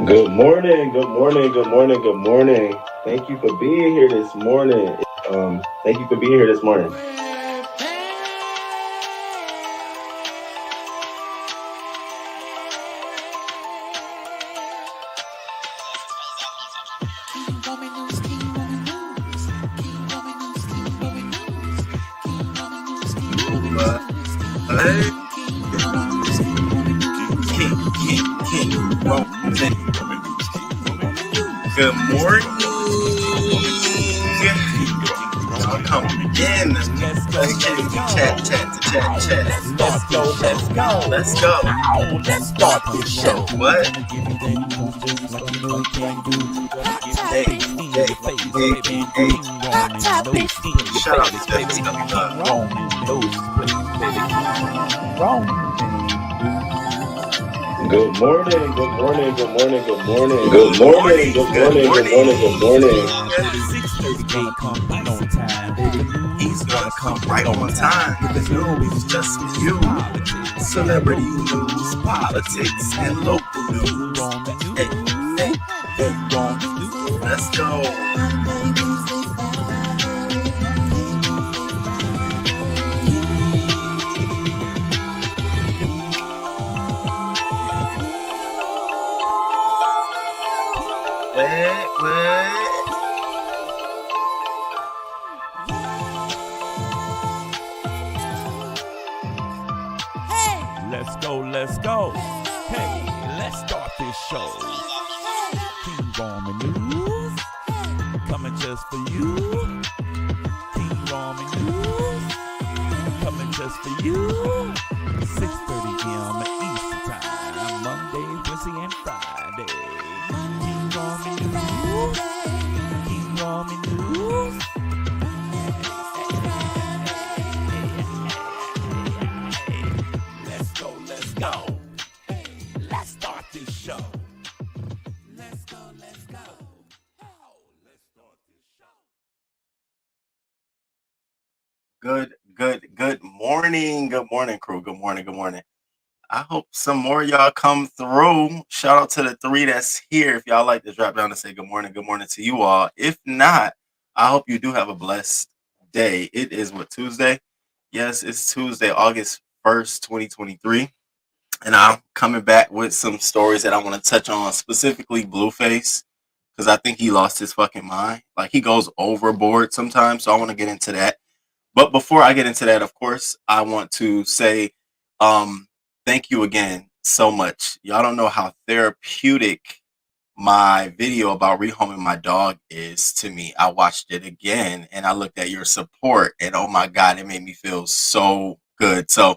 Good morning, good morning, good morning, good morning. Thank you for being here this morning. Thank you for being here this morning. Good morning. Welcome in. Let's chat. Let's go. Let's start this show. What? Hey. Shut up, Good morning, good morning, good morning, good morning. Good morning, good morning, good morning, good morning. 6:30 come on time. He's gonna come right on time. The news just for you. Celebrity news, politics, and local news. Hey. Let's go. Let's go. Hey, let's start this show. King Roman News, coming just for you. King Roman News, coming just for you. 6:30 p.m. Eastern Time, Monday, Wednesday, and Friday. King Roman News, King Roman News. Let's go. Let's start this show. Let's go. Let's start this show. Good morning. Good morning, crew. Good morning. I hope some more of y'all come through. Shout out to the 3 that's here. If y'all like to drop down and say good morning to you all. If not, I hope you do have a blessed day. It is Tuesday? Yes, it's Tuesday, August 1st, 2023. And I'm coming back with some stories that I want to touch on, specifically Blueface, because I think he lost his fucking mind. Like, he goes overboard sometimes, so I want to get into that. But before I get into that, of course, I want to say thank you again so much. Y'all don't know how therapeutic my video about rehoming my dog is to me. I watched it again and I looked at your support, and oh my God, it made me feel so good. So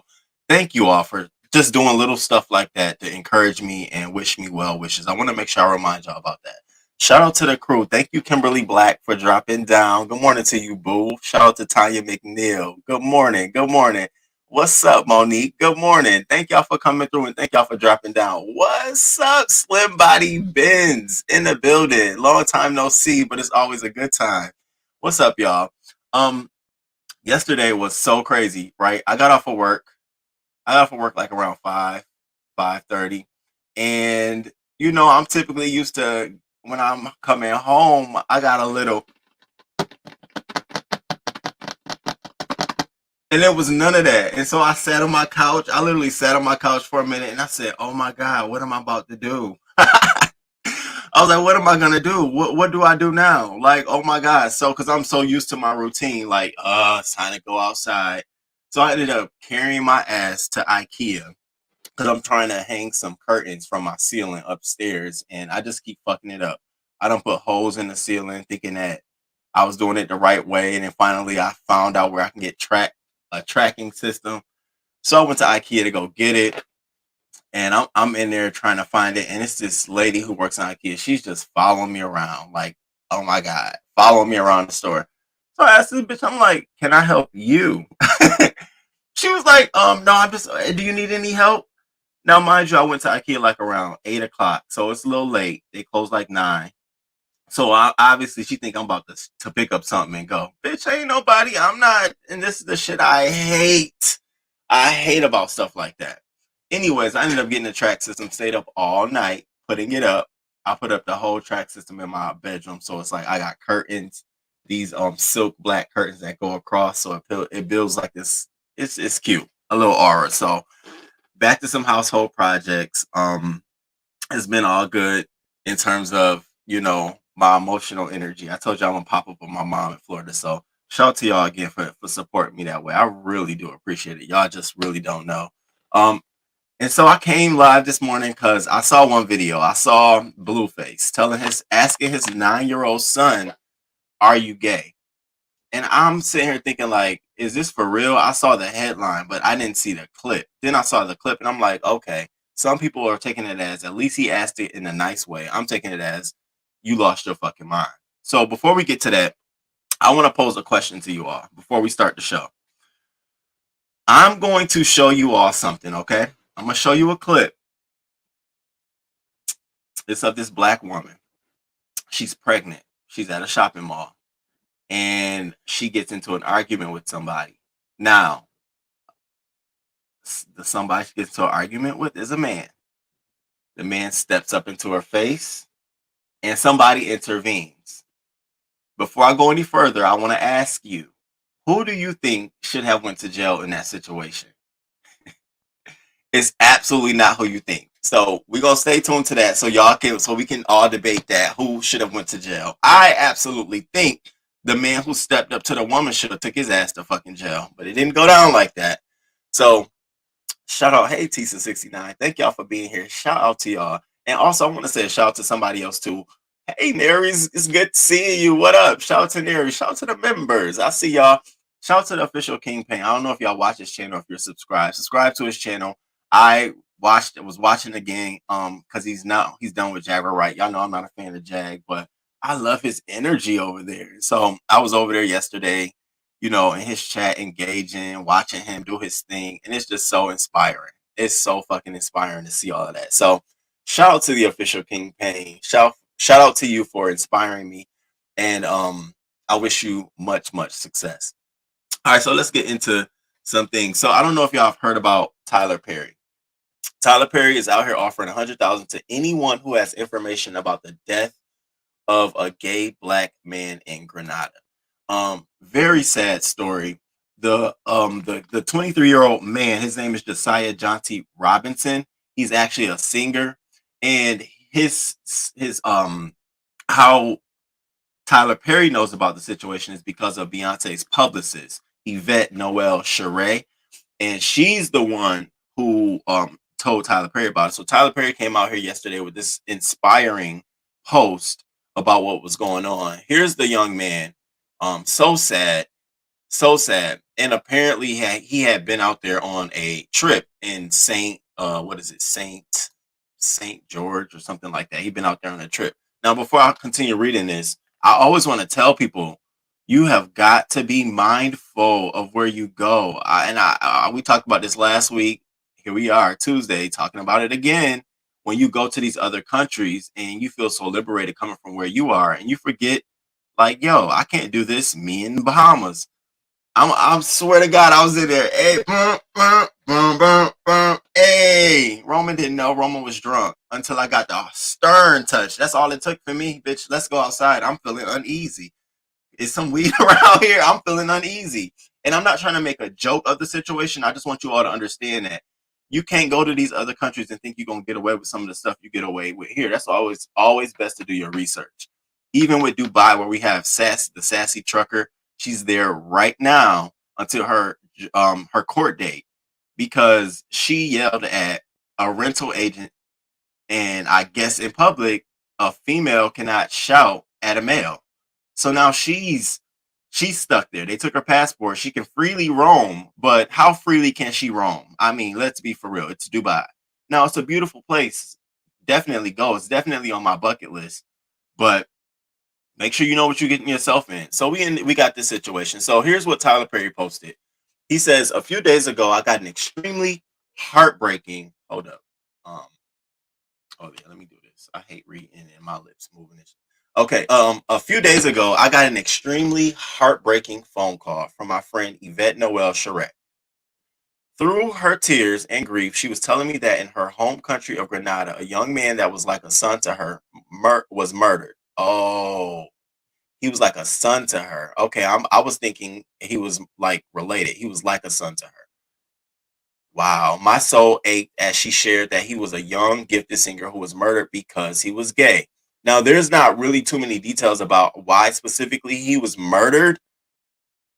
thank you all for just doing little stuff like that to encourage me and wish me well wishes. I want to make sure I remind y'all about that. Shout out to the crew. Thank you, Kimberly Black, for dropping down. Good morning to you, boo. Shout out to Tanya McNeil. Good morning. What's up, Monique? Good morning. Thank y'all for coming through and thank y'all for dropping down. What's up, Slim Body Benz in the building? Long time no see, but it's always a good time. What's up, y'all? Yesterday was so crazy, right? I got off of work like around 5:30. And I'm typically used to when I'm coming home, I got a little, and there was none of that. And so I sat on my couch. I literally sat on my couch for a minute and I said, oh my God, what am I about to do? I was like, what am I gonna do? What do I do now? Like, oh my God. So because I'm so used to my routine, like, it's time to go outside. So I ended up carrying my ass to IKEA because I'm trying to hang some curtains from my ceiling upstairs, and I just keep fucking it up. I don't put holes in the ceiling, thinking that I was doing it the right way, and then finally I found out where I can get a tracking system. So I went to IKEA to go get it, and I'm in there trying to find it, and it's this lady who works in IKEA. She's just following me around, like, oh my God, following me around the store. So I asked this bitch, I'm like, can I help you? She was like, no, I'm just, do you need any help? Now, mind you, I went to IKEA like around 8 o'clock, so it's a little late. They close like 9. So obviously she think I'm about to pick up something and go. Bitch, ain't nobody. I'm not. And this is the shit I hate. I hate about stuff like that. Anyways, I ended up getting the track system, stayed up all night, putting it up. I put up the whole track system in my bedroom, so it's like I got curtains, these silk black curtains that go across, so it builds like this. It's cute, a little aura. So back to some household projects. It's been all good in terms of my emotional energy. I told you I'm gonna pop up with my mom in Florida, so shout out to y'all again for supporting me that way. I really do appreciate it. Y'all just really don't know. Um, and so I came live this morning because I saw one video. I saw Blueface asking his 9-year-old son, "Are you gay?" And I'm sitting here thinking, like, is this for real? I saw the headline, but I didn't see the clip. Then I saw the clip, and I'm like, okay. Some people are taking it as at least he asked it in a nice way. I'm taking it as you lost your fucking mind. So before we get to that, I want to pose a question to you all before we start the show. I'm going to show you all something, okay? I'm gonna show you a clip. It's of this black woman. She's pregnant. She's at a shopping mall, and she gets into an argument with somebody. Now, the somebody she gets into an argument with is a man. The man steps up into her face, and somebody intervenes. Before I go any further, I want to ask you, who do you think should have went to jail in that situation? It's absolutely not who you think. So we're gonna stay tuned to that so we can all debate that who should have went to jail. I absolutely think the man who stepped up to the woman should have took his ass to fucking jail, but it didn't go down like that. So shout out, hey Tisa69, thank y'all for being here. Shout out to y'all, and also I want to say a shout out to somebody else too. Hey Neri, it's good seeing you. What up? Shout out to Neri. Shout out to the members. I see y'all. Shout out to the official Kingpin. I don't know if y'all watch his channel. If you're subscribed, subscribe to his channel. I was watching the game because he's done with Jaguar, right? Y'all know I'm not a fan of Jag, but I love his energy over there. So I was over there yesterday, in his chat, engaging, watching him do his thing, and it's just so inspiring. It's so fucking inspiring to see all of that. So shout out to the official King Payne. Shout out to you for inspiring me, and I wish you much success. All right, so let's get into some things. So I don't know if y'all have heard about Tyler Perry. Tyler Perry is out here offering $100,000 to anyone who has information about the death of a gay black man in Grenada. Very sad story. The 23-year-old man, his name is Josiah Jonty Robinson. He's actually a singer, and his how Tyler Perry knows about the situation is because of Beyonce's publicist, Yvette Noel Sheree, and she's the one who told Tyler Perry about it. So Tyler Perry came out here yesterday with this inspiring post about what was going on. Here's the young man. So sad, so sad. And apparently he had been out there on a trip in what is it, Saint George or something like that. He'd been out there on a trip. Now, before I continue reading this, I always want to tell people you have got to be mindful of where you go. We talked about this last week. Here we are Tuesday talking about it again. When you go to these other countries and you feel so liberated coming from where you are, and you forget, like, yo, I can't do this. Me in the Bahamas. I swear to God, I was in there. Hey, Roman didn't know Roman was drunk until I got the stern touch. That's all it took for me, bitch. Let's go outside. I'm feeling uneasy. Is some weed around here? I'm feeling uneasy. And I'm not trying to make a joke of the situation. I just want you all to understand that you can't go to these other countries and think you're going to get away with some of the stuff you get away with here. That's always best to do your research. Even with Dubai, where we have the sassy trucker, she's there right now until her court date because she yelled at a rental agent, and I guess in public, a female cannot shout at a male. So now she's stuck there. They took her passport. She can freely roam, but how freely can she roam? I mean, let's be for real. It's Dubai. Now, it's a beautiful place. Definitely go. It's definitely on my bucket list. But make sure you know what you're getting yourself in. So we got this situation. So here's what Tyler Perry posted. He says, a few days ago, I got an extremely heartbreaking. Hold up. Oh yeah, let me do this. I hate reading and my lips moving. This. Okay. A few days ago, I got an extremely heartbreaking phone call from my friend Yvette Noel Charette. Through her tears and grief, she was telling me that in her home country of Grenada, a young man that was like a son to her was murdered. Oh, he was like a son to her. Okay, I was thinking he was like related. He was like a son to her. Wow, my soul ached as she shared that he was a young, gifted singer who was murdered because he was gay. Now, there's not really too many details about why specifically he was murdered,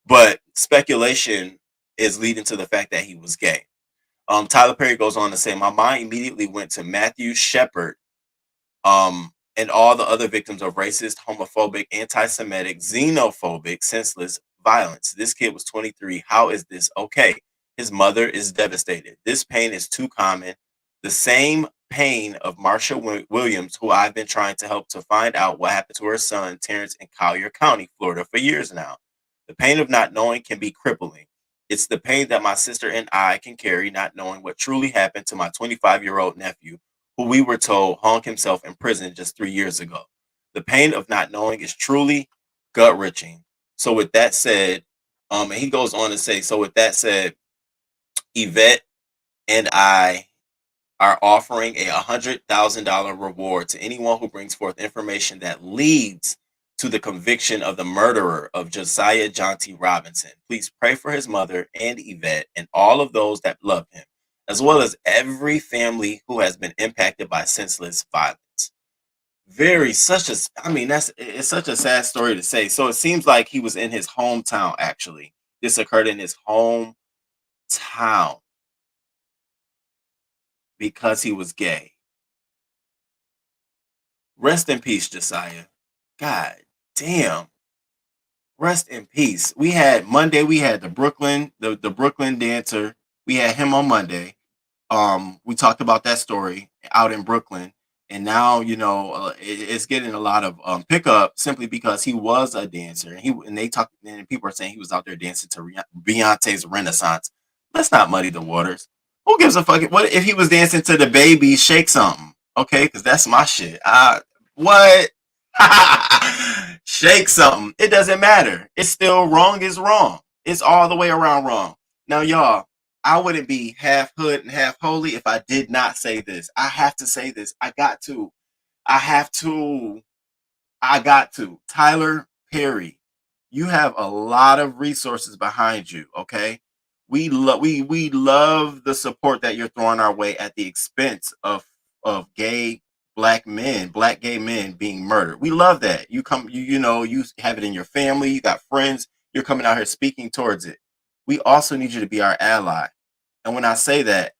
but speculation is leading to the fact that he was gay. Tyler Perry goes on to say, my mind immediately went to Matthew Shepard, and all the other victims of racist, homophobic, anti-Semitic, xenophobic, senseless violence. This kid was 23. How is this okay? His mother is devastated. This pain is too common. The same pain of Marsha Williams, who I've been trying to help to find out what happened to her son, Terrence, in Collier County, Florida, for years now. The pain of not knowing can be crippling. It's the pain that my sister and I can carry, not knowing what truly happened to my 25-year-old nephew, who we were told hung himself in prison just 3 years ago. The pain of not knowing is truly gut wrenching. So, with that said, and he goes on to say, so with that said, Yvette and I are offering a $100,000 reward to anyone who brings forth information that leads to the conviction of the murderer of Josiah John T. Robinson. Please pray for his mother and Yvette and all of those that love him, as well as every family who has been impacted by senseless violence. Very such a, I mean, that's it's such a sad story to say. So it seems like he was in his hometown. Actually, this occurred in his hometown because he was gay. Rest in peace, Josiah. God damn. Rest in peace. We had Monday, we had the Brooklyn dancer. We had him on Monday. We talked about that story out in Brooklyn. And now, it's getting a lot of pickup simply because he was a dancer. And they talk, and people are saying he was out there dancing to Beyonce's Renaissance. Let's not muddy the waters. Who gives a fuck? What if he was dancing to the baby Shake Something? Okay, because that's my shit. What? Shake something. It doesn't matter. It's still wrong is wrong. It's all the way around wrong. Now, y'all, I wouldn't be half hood and half holy if I did not say this. I have to say this. I got to. I have to. I got to. Tyler Perry, you have a lot of resources behind you. Okay, we love the support that you're throwing our way at the expense of gay black gay men being murdered. We love that. You have it in your family. You got friends. You're coming out here speaking towards it. We also need you to be our ally. And when I say that,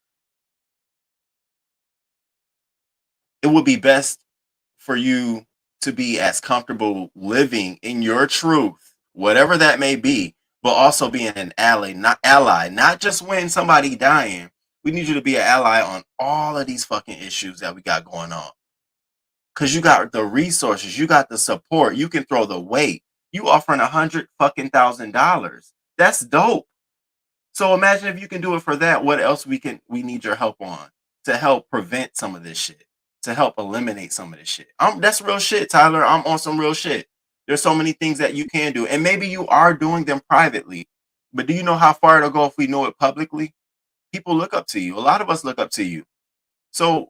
it would be best for you to be as comfortable living in your truth, whatever that may be, but also being an ally, not just when somebody dying. We need you to be an ally on all of these fucking issues that we got going on. Cause you got the resources, you got the support, you can throw the weight. You offering $100,000. That's dope. So imagine if you can do it for that. What else we need your help on to help prevent some of this shit, to help eliminate some of this shit. That's real shit, Tyler. I'm on some real shit. There's so many things that you can do, and maybe you are doing them privately. But do you know how far it'll go if we know it publicly? People look up to you. A lot of us look up to you. So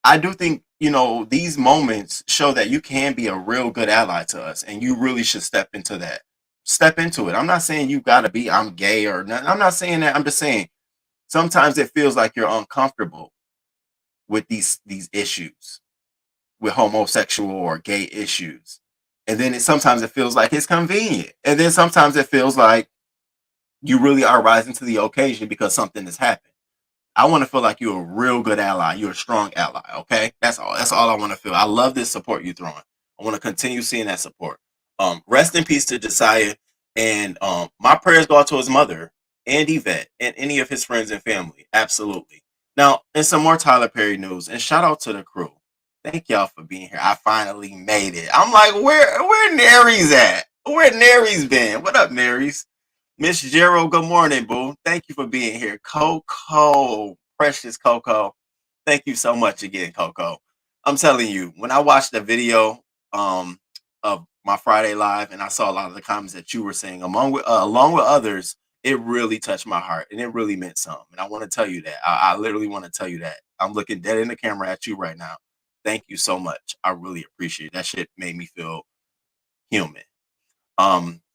I do think these moments show that you can be a real good ally to us, and you really should step into that. Step into it. I'm not saying you gotta be I'm gay or nothing. I'm not saying that. I'm just saying sometimes it feels like you're uncomfortable with these issues, with homosexual or gay issues, and then sometimes it feels like it's convenient, and then sometimes it feels like you really are rising to the occasion because something has happened. I want to feel like you're a real good ally. You're a strong ally. Okay, that's all. That's all I want to feel. I love this support you're throwing. I want to continue seeing that support. Rest in peace to Josiah, and my prayers go out to his mother and Yvette and any of his friends and family. Absolutely. Now, and some more Tyler Perry news, and shout out to the crew. Thank y'all for being here. I finally made it. I'm like, where Nary's at? Where Nary's been? What up, Nary's? Miss Gerald, good morning, boo. Thank you for being here. Coco, precious Coco. Thank you so much again, Coco. I'm telling you, when I watched the video of my Friday live and I saw a lot of the comments that you were saying, along with others, It really touched my heart and it really meant something. And I want to tell you that. I literally want to tell you that. I'm looking dead in the camera at you right now. Thank you so much. I really appreciate it. That shit made me feel human.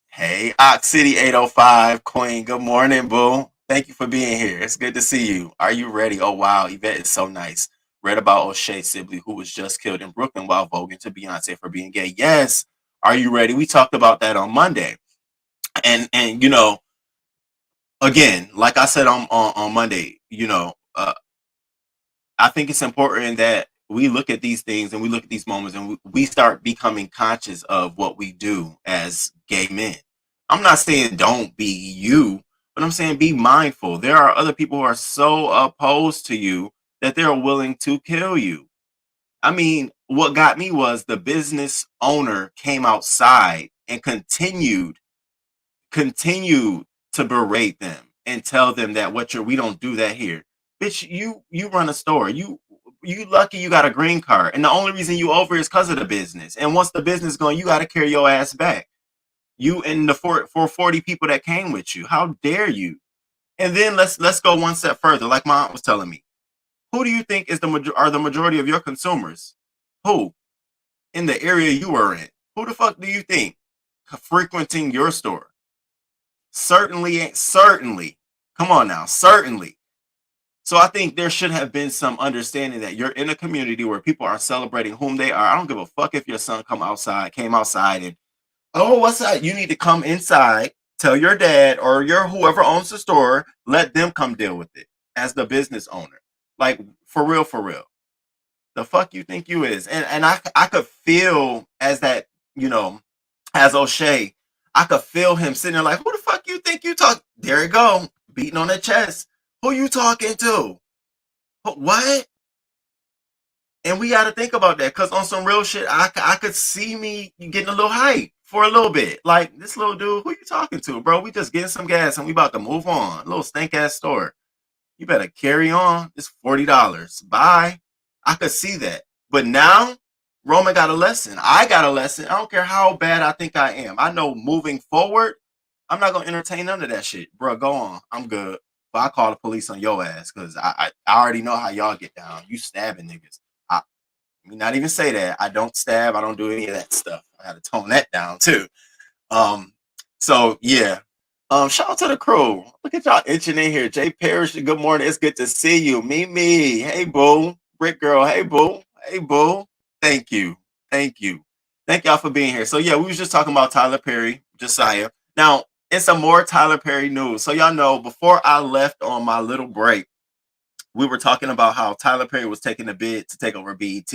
Hey, Ox City 805 Queen. Good morning, boo. Thank you for being here. It's good to see you. Are you ready? Oh wow, Yvette is so nice. Read about O'Shea Sibley, who was just killed in Brooklyn while voguing to Beyonce for being gay. Yes. Are you ready? We talked about that on Monday. And again, like I said on Monday, I think it's important that we look at these things and we look at these moments and we start becoming conscious of what we do as gay men. I'm not saying don't be you, but I'm saying be mindful. There are other people who are so opposed to you that they're willing to kill you. I mean, what got me was the business owner came outside and continued to berate them and tell them that we don't do that here. Bitch, you run a store. You lucky you got a green card. And the only reason you over is because of the business. And once the business going, you gotta carry your ass back. You and the 40 people that came with you. How dare you? And then let's go one step further. Like my aunt was telling me, who do you think are the majority of your consumers? Who in the area you are in? Who the fuck do you think frequenting your store? Certainly. Come on now, certainly. So I think there should have been some understanding that you're in a community where people are celebrating whom they are. I don't give a fuck if your son came outside and, oh, what's that? You need to come inside, tell your dad or your whoever owns the store, let them come deal with it as the business owner. Like for real, for real. The fuck you think you is? And I could feel as that, you know, as O'Shea, I could feel him sitting there like, who the fuck you think you talk? There you go, beating on the chest. Who you talking to? What? And we got to think about that because on some real shit, I could see me getting a little hype for a little bit. Like, this little dude, who you talking to, bro? We just getting some gas and we about to move on. A little stank ass store. You better carry on. It's $40. Bye. I could see that. But now, Roman got a lesson. I got a lesson. I don't care how bad I think I am. I know moving forward, I'm not going to entertain none of that shit. Bro, go on. I'm good. But I call the police on your ass because I already know how y'all get down. You stabbing niggas. Let me not even say that. I don't stab. I don't do any of that stuff. I got to tone that down too. Um, so yeah. Shout out to the crew. Look at y'all itching in here. Jay Parrish, good morning. It's good to see you. Mimi, hey boo. Brick girl, hey boo. Hey boo. Thank you. Thank you. Thank y'all for being here. So yeah, we was just talking about Tyler Perry, Josiah. Now, it's some more Tyler Perry news. So y'all know, before I left on my little break, we were talking about how Tyler Perry was taking a bid to take over BET.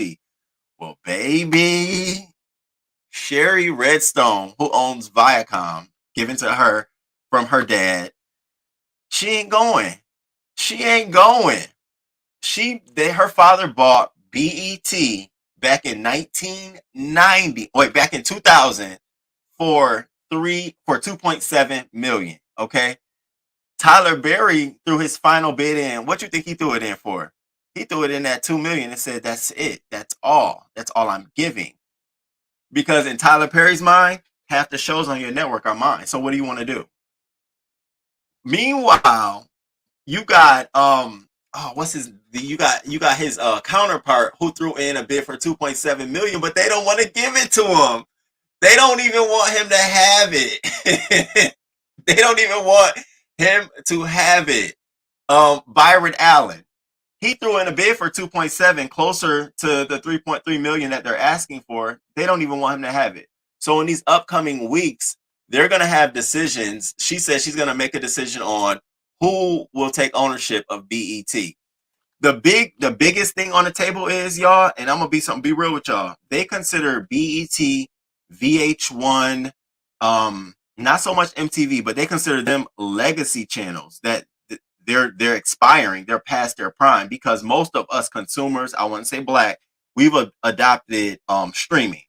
Well, baby, Sherry Redstone, who owns Viacom, given to her from her dad, she ain't going. She ain't going. Her father bought BET back in 1990. Wait, back in 2000 for 2.7 million. Okay. Tyler Perry threw his final bid in. What you think he threw it in for? He threw it in at 2 million and said, that's it. That's all. That's all I'm giving. Because in Tyler Perry's mind, half the shows on your network are mine. So what do you want to do? Meanwhile, you got you got his counterpart who threw in a bid for 2.7 million, but they don't want to give it to him. They don't even want him to have it. They don't even want him to have it. Byron Allen, he threw in a bid for 2.7, closer to the 3.3 million that they're asking for. They don't even want him to have it. So in these upcoming weeks, they're going to have decisions. She says she's going to make a decision on who will take ownership of BET. The biggest thing on the table is, y'all, and I'm gonna be real with y'all. They consider BET, VH1, not so much MTV, but they consider them legacy channels that they're expiring. They're past their prime because most of us consumers, I wouldn't say black, we've adopted streaming.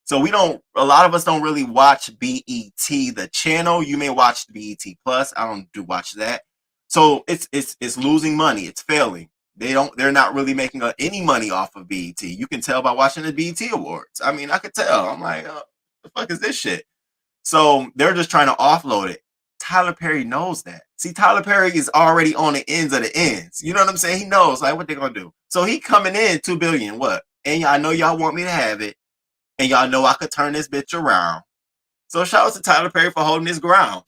So a lot of us don't really watch BET, the channel. You may watch BET Plus. I don't watch that. So it's losing money. It's failing. They're not really making any money off of BET. You can tell by watching the BET Awards. I mean, I could tell. I'm like, the fuck is this shit? So they're just trying to offload it. Tyler Perry knows that. See, Tyler Perry is already on the ends of the ends. You know what I'm saying? He knows like what they're gonna do. So he coming in 2 billion. What? And I know y'all want me to have it, and y'all know I could turn this bitch around. So shout out to Tyler Perry for holding his ground.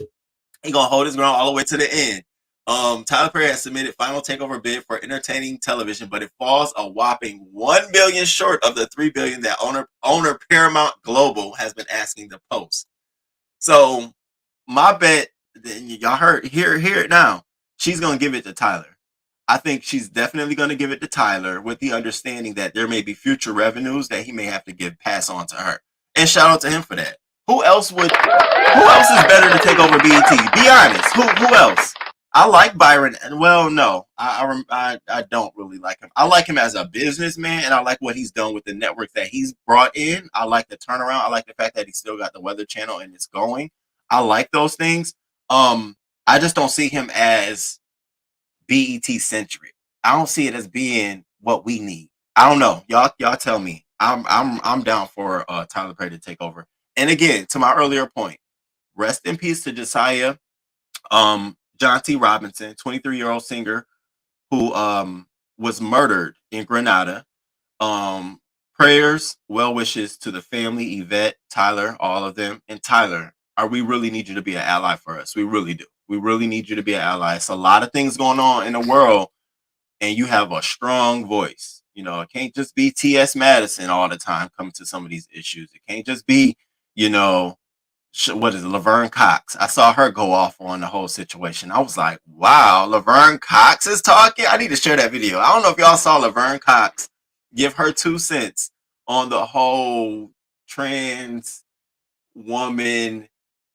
He gonna hold his ground all the way to the end. Tyler Perry has submitted final takeover bid for entertaining television, but it falls a whopping 1 billion short of the 3 billion that owner Paramount Global has been asking the Post. So my bet, y'all hear it now. She's gonna give it to Tyler. I think she's definitely gonna give it to Tyler with the understanding that there may be future revenues that he may have to pass on to her. And shout out to him for that. Who else would? Who else is better to take over BET? Be honest. Who else? I like Byron. Well, no, I don't really like him. I like him as a businessman, and I like what he's done with the network that he's brought in. I like the turnaround. I like the fact that he still got the Weather Channel and it's going. I like those things. I just don't see him as BET centric. I don't see it as being what we need. I don't know. Y'all tell me. I'm down for Tyler Perry to take over. And again, to my earlier point, rest in peace to Josiah John T. Robinson, 23-year-old singer who was murdered in Grenada. Prayers, well wishes to the family, Yvette, Tyler, all of them. And Tyler, we really need you to be an ally for us. We really do. We really need you to be an ally. It's a lot of things going on in the world, and you have a strong voice. You know, it can't just be T.S. Madison all the time coming to some of these issues. It can't just be, what is it, Laverne Cox. I saw her go off on the whole situation. I was like, wow, Laverne Cox is talking. I need to share that video. I don't know if y'all saw Laverne Cox give her 2 cents on the whole trans woman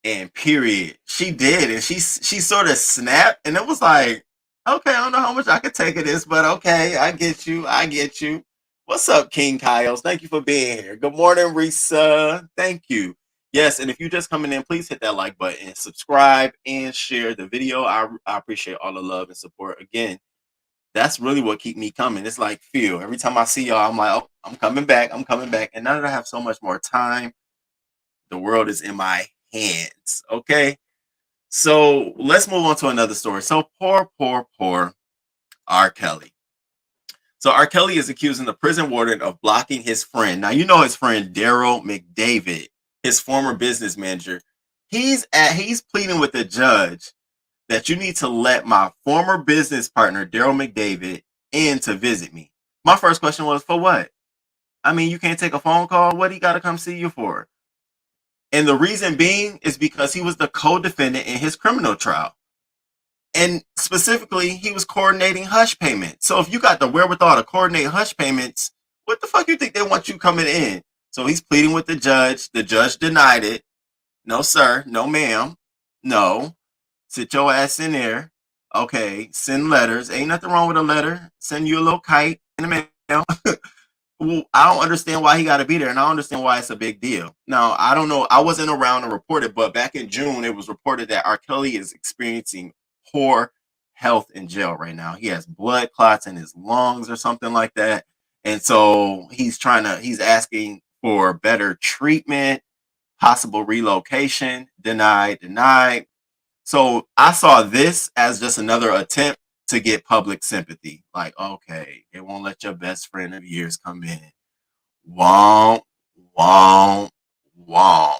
and period. She did, and she sort of snapped, and it was like, okay, I don't know how much I could take of this, but okay, I get you. I get you. What's up, King Kyles? Thank you for being here. Good morning, Risa. Thank you. Yes, and if you're just coming in, please hit that like button, subscribe, and share the video. I appreciate all the love and support. Again, that's really what keep me coming. It's like feel. Every time I see y'all, I'm like, oh, I'm coming back. I'm coming back. And now that I have so much more time, the world is in my hands. Okay. So let's move on to another story. So poor R. Kelly. So R. Kelly is accusing the prison warden of blocking his friend. Now you know his friend Daryl McDavid, his former business manager. He's pleading with the judge that you need to let my former business partner Daryl McDavid in to visit me. My first question was, for what? I mean, you can't take a phone call. What he got to come see you for? And the reason being is because he was the co-defendant in his criminal trial. And specifically, he was coordinating hush payments. So if you got the wherewithal to coordinate hush payments, what the fuck you think they want you coming in? So he's pleading with the judge. The judge denied it. No, sir. No, ma'am. No. Sit your ass in there. Okay. Send letters. Ain't nothing wrong with a letter. Send you a little kite in the mail. Well, I don't understand why he got to be there, and I don't understand why it's a big deal. Now, I don't know. I wasn't around to report it, but back in June, it was reported that R. Kelly is experiencing poor health in jail right now. He has blood clots in his lungs or something like that. And so he's asking for better treatment, possible relocation, denied. So I saw this as just another attempt to get public sympathy. Like, okay, it won't let your best friend of years come in. Womp, womp, womp.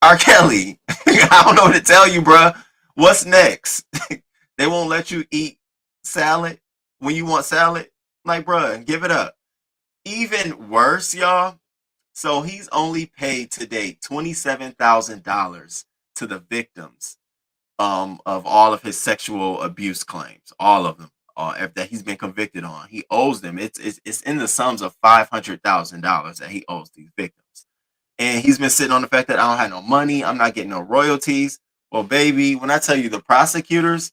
R. Kelly, I don't know what to tell you, bruh. What's next? They won't let you eat salad when you want salad? Like, bruh, give it up. Even worse, y'all. So he's only paid to date $27,000 to the victims of all of his sexual abuse claims, all of them that he's been convicted on. He owes them. It's in the sums of $500,000 that he owes these victims. And he's been sitting on the fact that I don't have no money. I'm not getting no royalties. Well, baby, when I tell you the prosecutors,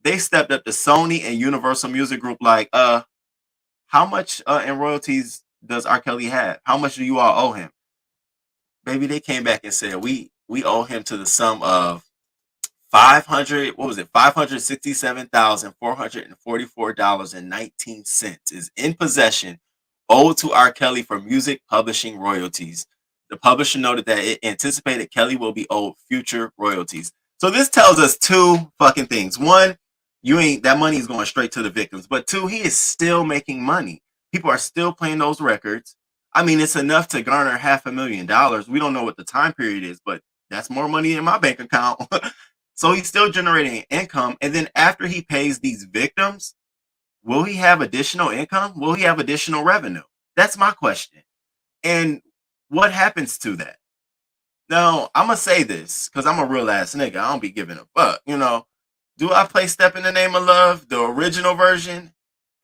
they stepped up to Sony and Universal Music Group like, how much in royalties does R. Kelly have? How much do you all owe him? Baby, they came back and said we owe him to the sum of $567,444.19 is in possession, owed to R. Kelly for music publishing royalties. The publisher noted that it anticipated Kelly will be owed future royalties. So this tells us two fucking things. One, you ain't that money is going straight to the victims. But two, he is still making money. People are still playing those records. I mean, it's enough to garner $500,000. We don't know what the time period is, but that's more money in my bank account. So he's still generating income. And then after he pays these victims, will he have additional income? Will he have additional revenue? That's my question. And what happens to that? Now, I'm going to say this because I'm a real ass nigga. I don't be giving a fuck. Do I play Step in the Name of Love, the original version?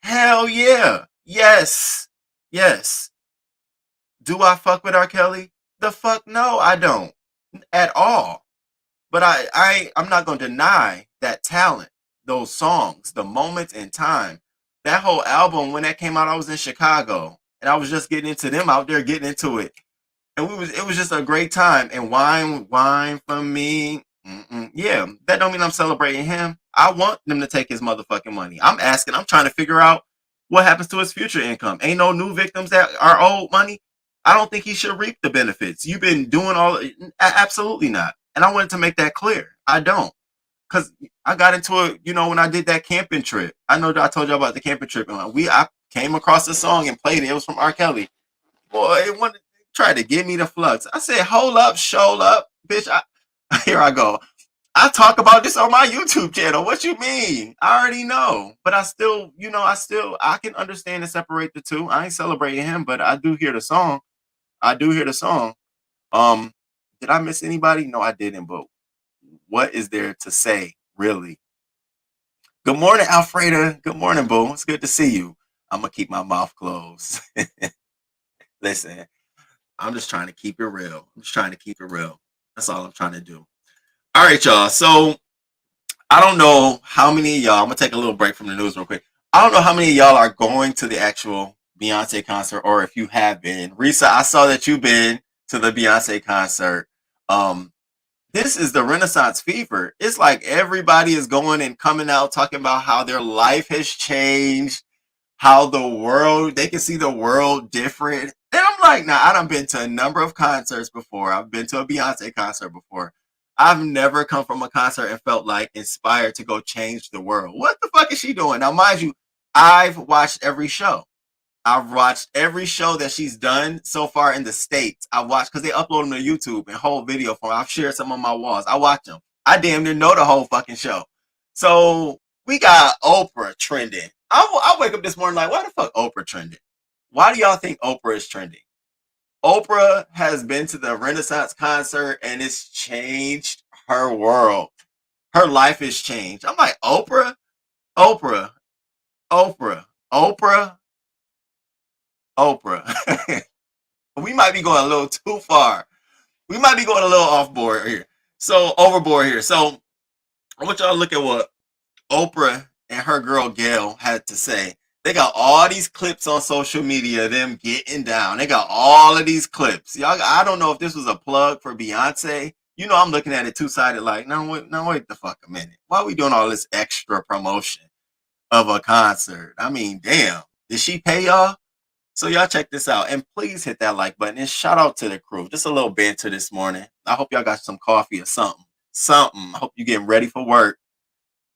Hell yeah. Yes. Yes. Do I fuck with R. Kelly? The fuck no, I don't. At all. But I'm not going to deny that talent, those songs, the moments in time. That whole album, when that came out, I was in Chicago. And I was just getting into them out there, getting into it. And it was just a great time. And wine for me. Yeah, that don't mean I'm celebrating him. I want them to take his motherfucking money. I'm trying to figure out what happens to his future income. Ain't no new victims that are owed money. I don't think he should reap the benefits. You've been doing absolutely not. And I wanted to make that clear. I don't. Because I got into it, when I did that camping trip. I know that I told you about the camping trip. And I came across the song and played it. It was from R. Kelly. Boy, it wanted tried to give me the flux. I said, hold up, show up, bitch. Here I go. I talk about this on my YouTube channel. What you mean? I already know. But I still, I can understand and separate the two. I ain't celebrating him, but I do hear the song. Did I miss anybody? No, I didn't, but what is there to say, really? Good morning, Alfreda. Good morning, boo. It's good to see you. I'm going to keep my mouth closed. Listen, I'm just trying to keep it real. That's all I'm trying to do. All right, y'all. So I don't know how many of y'all, I'm going to take a little break from the news real quick. I don't know how many of y'all are going to the actual Beyonce concert or if you have been. Risa, I saw that you've been to the Beyonce concert. This is the Renaissance fever. It's like everybody is going and coming out talking about how their life has changed, how they can see the world different. And I'm like, nah, I done been to a number of concerts before. I've been to a Beyonce concert before. I've never come from a concert and felt like inspired to go change the world. What the fuck is she doing? Now, mind you, I've watched every show. I've watched every show that she's done so far in the States. I've watched because they upload them to YouTube and whole video form. I've shared some on my walls. I watch them. I damn near know the whole fucking show. So we got Oprah trending. I wake up this morning like, why the fuck Oprah trending? Why do y'all think Oprah is trending? Oprah has been to the Renaissance concert and it's changed her world. Her life has changed. I'm like, Oprah. We might be going a little too far. We might be going a little overboard here. So I want y'all to look at what Oprah and her girl Gail had to say. They got all these clips on social media, them getting down. They got all of these clips. Y'all, I don't know if this was a plug for Beyonce. I'm looking at it two-sided like, no, wait the fuck a minute. Why are we doing all this extra promotion of a concert? I mean, damn. Did she pay y'all? So y'all check this out. And please hit that like button. And shout out to the crew. Just a little banter this morning. I hope y'all got some coffee or something. I hope you're getting ready for work.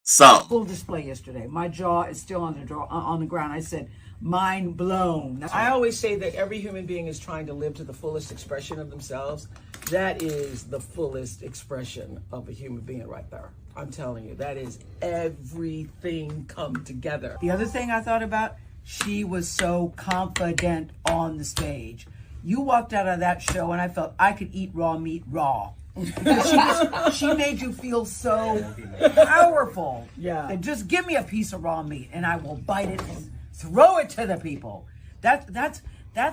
Full display yesterday. My jaw is still on the ground. I said, mind blown. I always say that every human being is trying to live to the fullest expression of themselves. That is the fullest expression of a human being right there. I'm telling you, that is everything come together. The other thing I thought about, she was so confident on the stage. You walked out of that show and I felt I could eat raw meat raw. she made you feel so powerful. Yeah. And just give me a piece of raw meat and I will bite it and throw it to the people. That's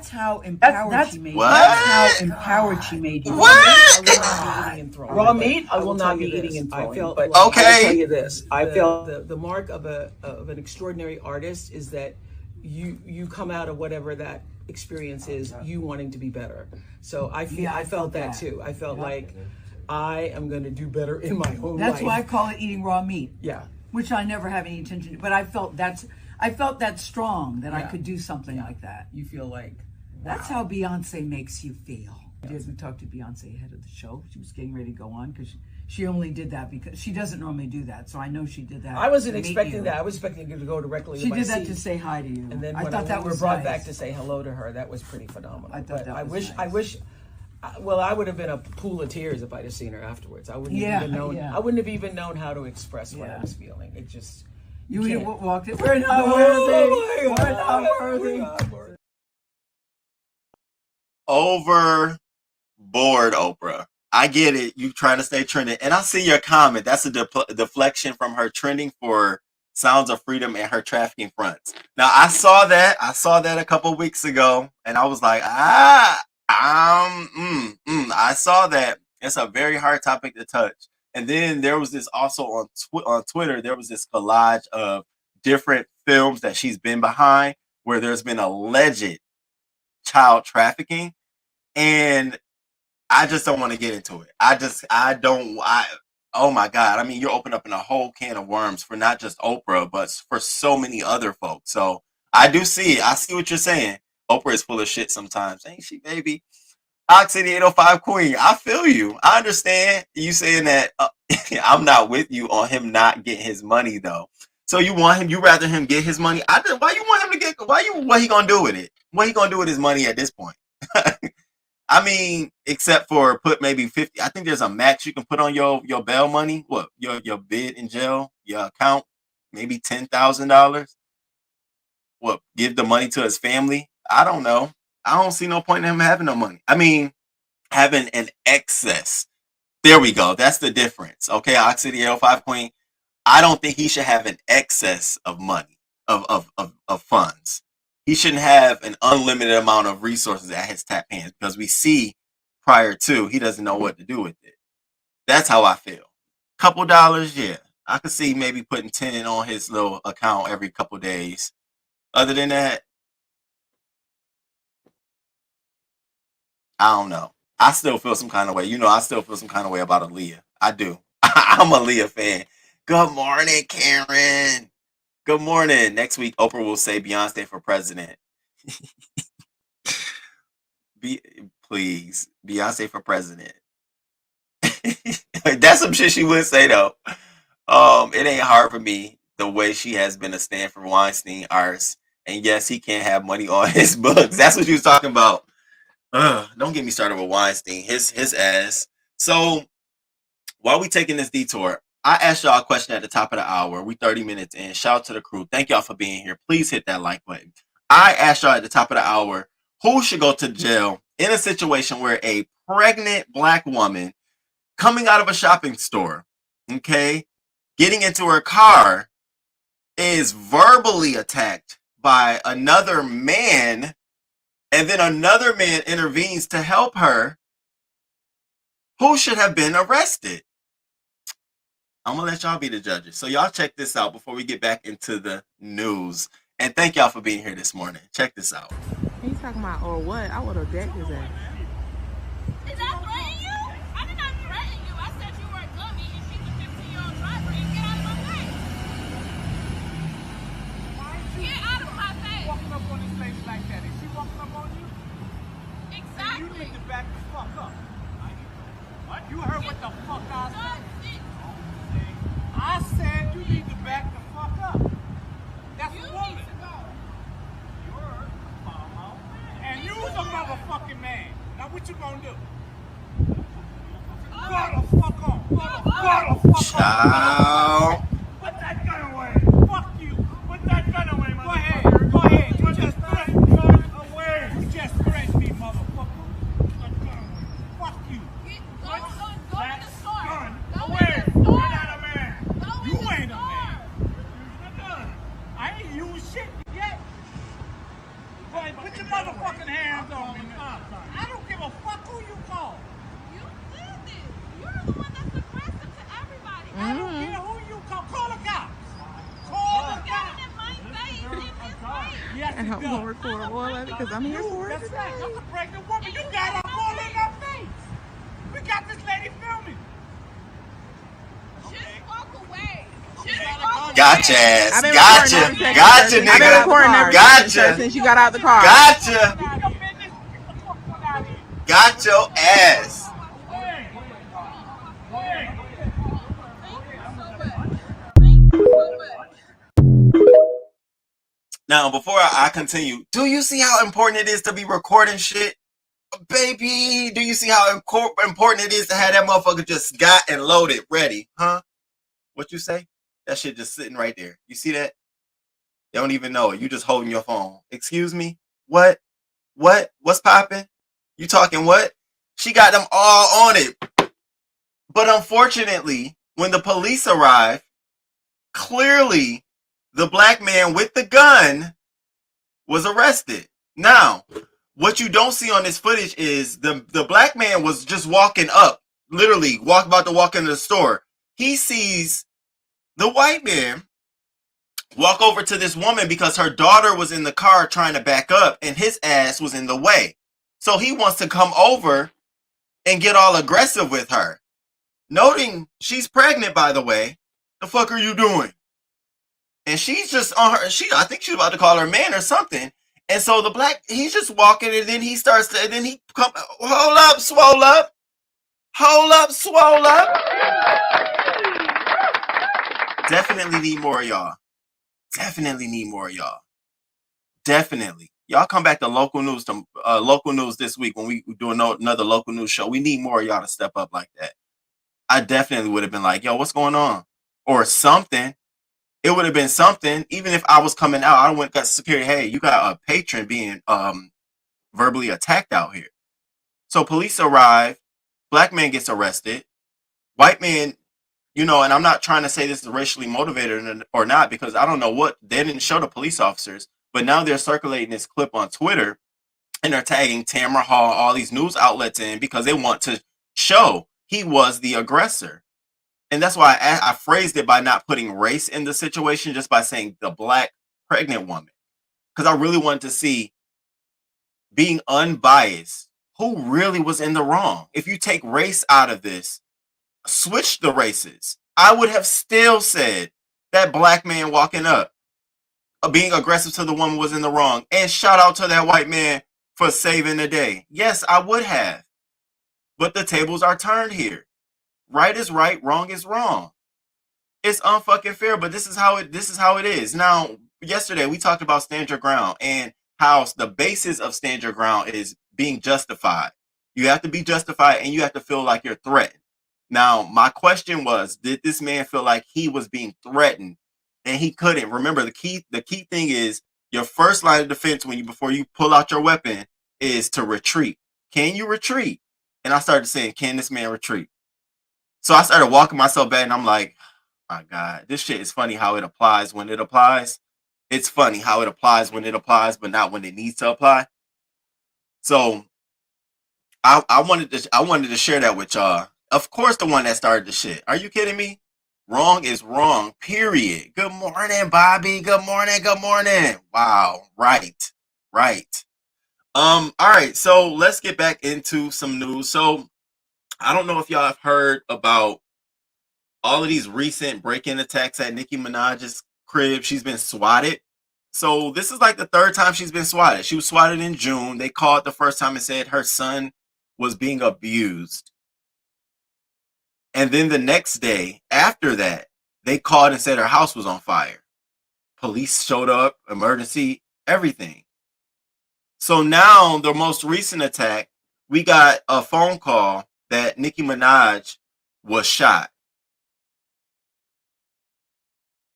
how empowered she made you. That's how empowered she made you. What? Raw meat, I will not be eating and throwing. Okay. I'll tell you this. I feel the mark of an extraordinary artist is that you come out of whatever that experience is, you wanting to be better. So I felt that too. I felt like I am going to do better in my own life. That's why I call it eating raw meat. Yeah. Which I never have any intention to, but I felt that strong that I could do something like that. You feel like, that's how Beyonce makes you feel. As we talked to Beyonce ahead of the show, she was getting ready to go on because she only did that because she doesn't normally do that. So I know she did that. I wasn't to meet expecting you. that. I was expecting her to go directly to She my did that seat. to say hi to you. And then I when thought that we were was brought nice. back to say hello to her, that was pretty phenomenal. I thought that was I nice. wish. Well, I would have been a pool of tears if I'd have seen her afterwards. I wouldn't Yeah, even known. yeah. I wouldn't have even known how to express what I Yeah. was feeling. It just. You can't. walked in. We're not Oh worthy. my We're God. not worthy. We're not worthy. Overboard, Oprah. I get it. You trying to stay trending, and I see your comment. That's a deflection from her trending for Sounds of Freedom and her trafficking fronts. Now I saw that. I saw that a couple weeks ago, and I was like, I saw that. It's a very hard topic to touch. And then there was this also on Twitter. There was this collage of different films that she's been behind where there's been alleged child trafficking, and I just don't want to get into it. Oh my God. I mean, you're opening up in a whole can of worms for not just Oprah, but for so many other folks. So I do see it. I see what you're saying. Oprah is full of shit sometimes. Ain't she, baby? Ox City 805 Queen. I feel you. I understand you saying that. I'm not with you on him not getting his money though. So you rather him get his money? Why you want him to get, what he gonna do with it? What he gonna do with his money at this point? I mean, except for put maybe 50. I think there's a max you can put on your bail money. What your bid in jail, your account, maybe $10,000. What, give the money to his family? I don't know. I don't see no point in him having no money. I mean, having an excess. There we go. That's the difference. Okay, Ox City 805 Queen. I don't think he should have an excess of money, of funds. He shouldn't have an unlimited amount of resources at his tap hands because we see prior to he doesn't know what to do with it. That's how I feel. Couple dollars, yeah. I could see maybe putting 10 on his little account every couple days. Other than that, I don't know. I still feel some kind of way. I still feel some kind of way about Aaliyah. I do. I'm a Aaliyah fan. Good morning, Karen. Good morning. Next week, Oprah will say Beyonce for president. Please, Beyonce for president. That's some shit she would say though. It ain't hard for me the way she has been a stand for Weinstein artists. And yes, he can't have money on his books. That's what she was talking about. Don't get me started with Weinstein. His ass. So while we taking this detour, I asked y'all a question at the top of the hour. We 30 minutes in. Shout out to the crew. Thank y'all for being here. Please hit that like button. I asked y'all at the top of the hour, who should go to jail in a situation where a pregnant black woman coming out of a shopping store, okay, getting into her car, is verbally attacked by another man, and then another man intervenes to help her, who should have been arrested? I'm going to let y'all be the judges. So y'all check this out before we get back into the news. And thank y'all for being here this morning. Check this out. He's talking about, or what? I would have decked his ass. Did I threaten you? I did not threaten you. I said you were a dummy and she's a 15-year-old driver and get out of my face. Get out of my face. Walking up on his face like that. Is she walking up on you? Exactly. You need to back the fuck up. What? You heard what the fuck I said? I said you need to back the fuck up. That's You a need woman. to go. You're mama. And you's a motherfucking man. Now what you gonna do? Go the fuck on. Go the fuck on. Ciao. Put that gun away. Fuck you. Put that gun away, motherfucker. Go ahead. Go ahead. You just threatened me. Gun away. You just threatened me, motherfucker. Put that gun away. Fuck you. Go in the store. Gun Go away. in the store. You're not a man. Go in You the ain't a store. man. Use the gun. I ain't used shit yet. Boy, put your motherfucking hands on me. I don't give a fuck who you call. You did this. You're the one that's aggressive to everybody. I don't care who you call. Call the cops. Call the Got cops. it in my face. In his face. Yes, And it I'm going to does. record all of it because I'm here for it That's today. right. That's a pregnant woman. You got her all in her face. We got this lady filming. Just walk away. Just walk away. Gotcha ass. I've been Gotcha. recording every Gotcha, second. I've been nigga. recording every Gotcha. second since you got out the car. Gotcha. Your business. Get the fuck out of here. Got your ass. Hey. Hey. Now, before I continue, do you see how important it is to be recording shit? Baby, do you see how important it is to have that motherfucker just got and loaded, ready? Huh? What you say? That shit just sitting right there. You see that? You don't even know it. You just holding your phone. Excuse me? What? What? What's popping? You talking what? She got them all on it. But unfortunately, when the police arrived, clearly the black man with the gun was arrested. Now, what you don't see on this footage is the black man was just walking up, literally about to walk into the store. He sees the white man walk over to this woman because her daughter was in the car trying to back up and his ass was in the way. So he wants to come over and get all aggressive with her. Noting she's pregnant, by the way. The fuck are you doing? And she's just on her, I think she's about to call her man or something. And so he's just walking and then he starts to, and then he come, hold up, swole up. Hold up, swole up. Definitely need more of y'all. Definitely need more of y'all. Definitely. Y'all come back to local news this week when we do another local news show. We need more of y'all to step up like that. I definitely would have been like, yo, what's going on? Or something. It would have been something. Even if I was coming out, I went got security. Hey, you got a patron being verbally attacked out here. So police arrive. Black man gets arrested. White man, and I'm not trying to say this is racially motivated or not, because I don't know what, they didn't show the police officers, but now they're circulating this clip on Twitter and they're tagging Tamara Hall, all these news outlets in because they want to show he was the aggressor. And that's why I phrased it by not putting race in the situation, just by saying the black pregnant woman. Because I really wanted to see, being unbiased, who really was in the wrong. If you take race out of this, switch the races, I would have still said that black man walking up, being aggressive to the woman, was in the wrong. And shout out to that white man for saving the day. Yes, I would have. But the tables are turned here. Right is right, wrong is wrong. It's unfucking fair, but this is how it is. Now, yesterday we talked about stand your ground and how the basis of stand your ground is being justified. You have to be justified and you have to feel like you're threatened. Now, my question was, did this man feel like he was being threatened? And he couldn't. Remember, the key thing is your first line of defense before you pull out your weapon is to retreat. Can you retreat? And I started saying, can this man retreat? So I started walking myself back and I'm like, my God, this shit is funny how it applies when it applies. It's funny how it applies when it applies, but not when it needs to apply. So I wanted to share that with y'all. Of course, the one that started the shit. Are you kidding me? Wrong is wrong, period. Good morning, Bobby. Good morning. Good morning. Wow. Right. All right. So let's get back into some news. So I don't know if y'all have heard about all of these recent break-in attacks at Nicki Minaj's crib. She's been swatted. So this is like the third time she's been swatted. She was swatted in June. They called the first time and said her son was being abused. And then the next day after that, they called and said her house was on fire. Police showed up, emergency, everything. So now the most recent attack, we got a phone call that Nicki Minaj was shot.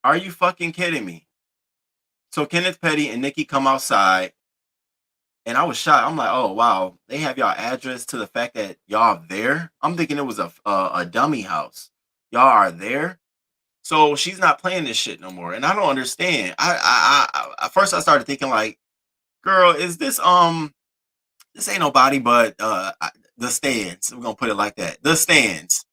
Are you fucking kidding me? So Kenneth Petty and Nicki come outside, and I was shocked. I'm like, oh wow, they have y'all address to the fact that y'all there. I'm thinking it was a dummy house. Y'all are there. So she's not playing this shit no more, and I don't understand. I at first I started thinking like, girl, is this this ain't nobody but the stands. We're gonna put it like that. The stands.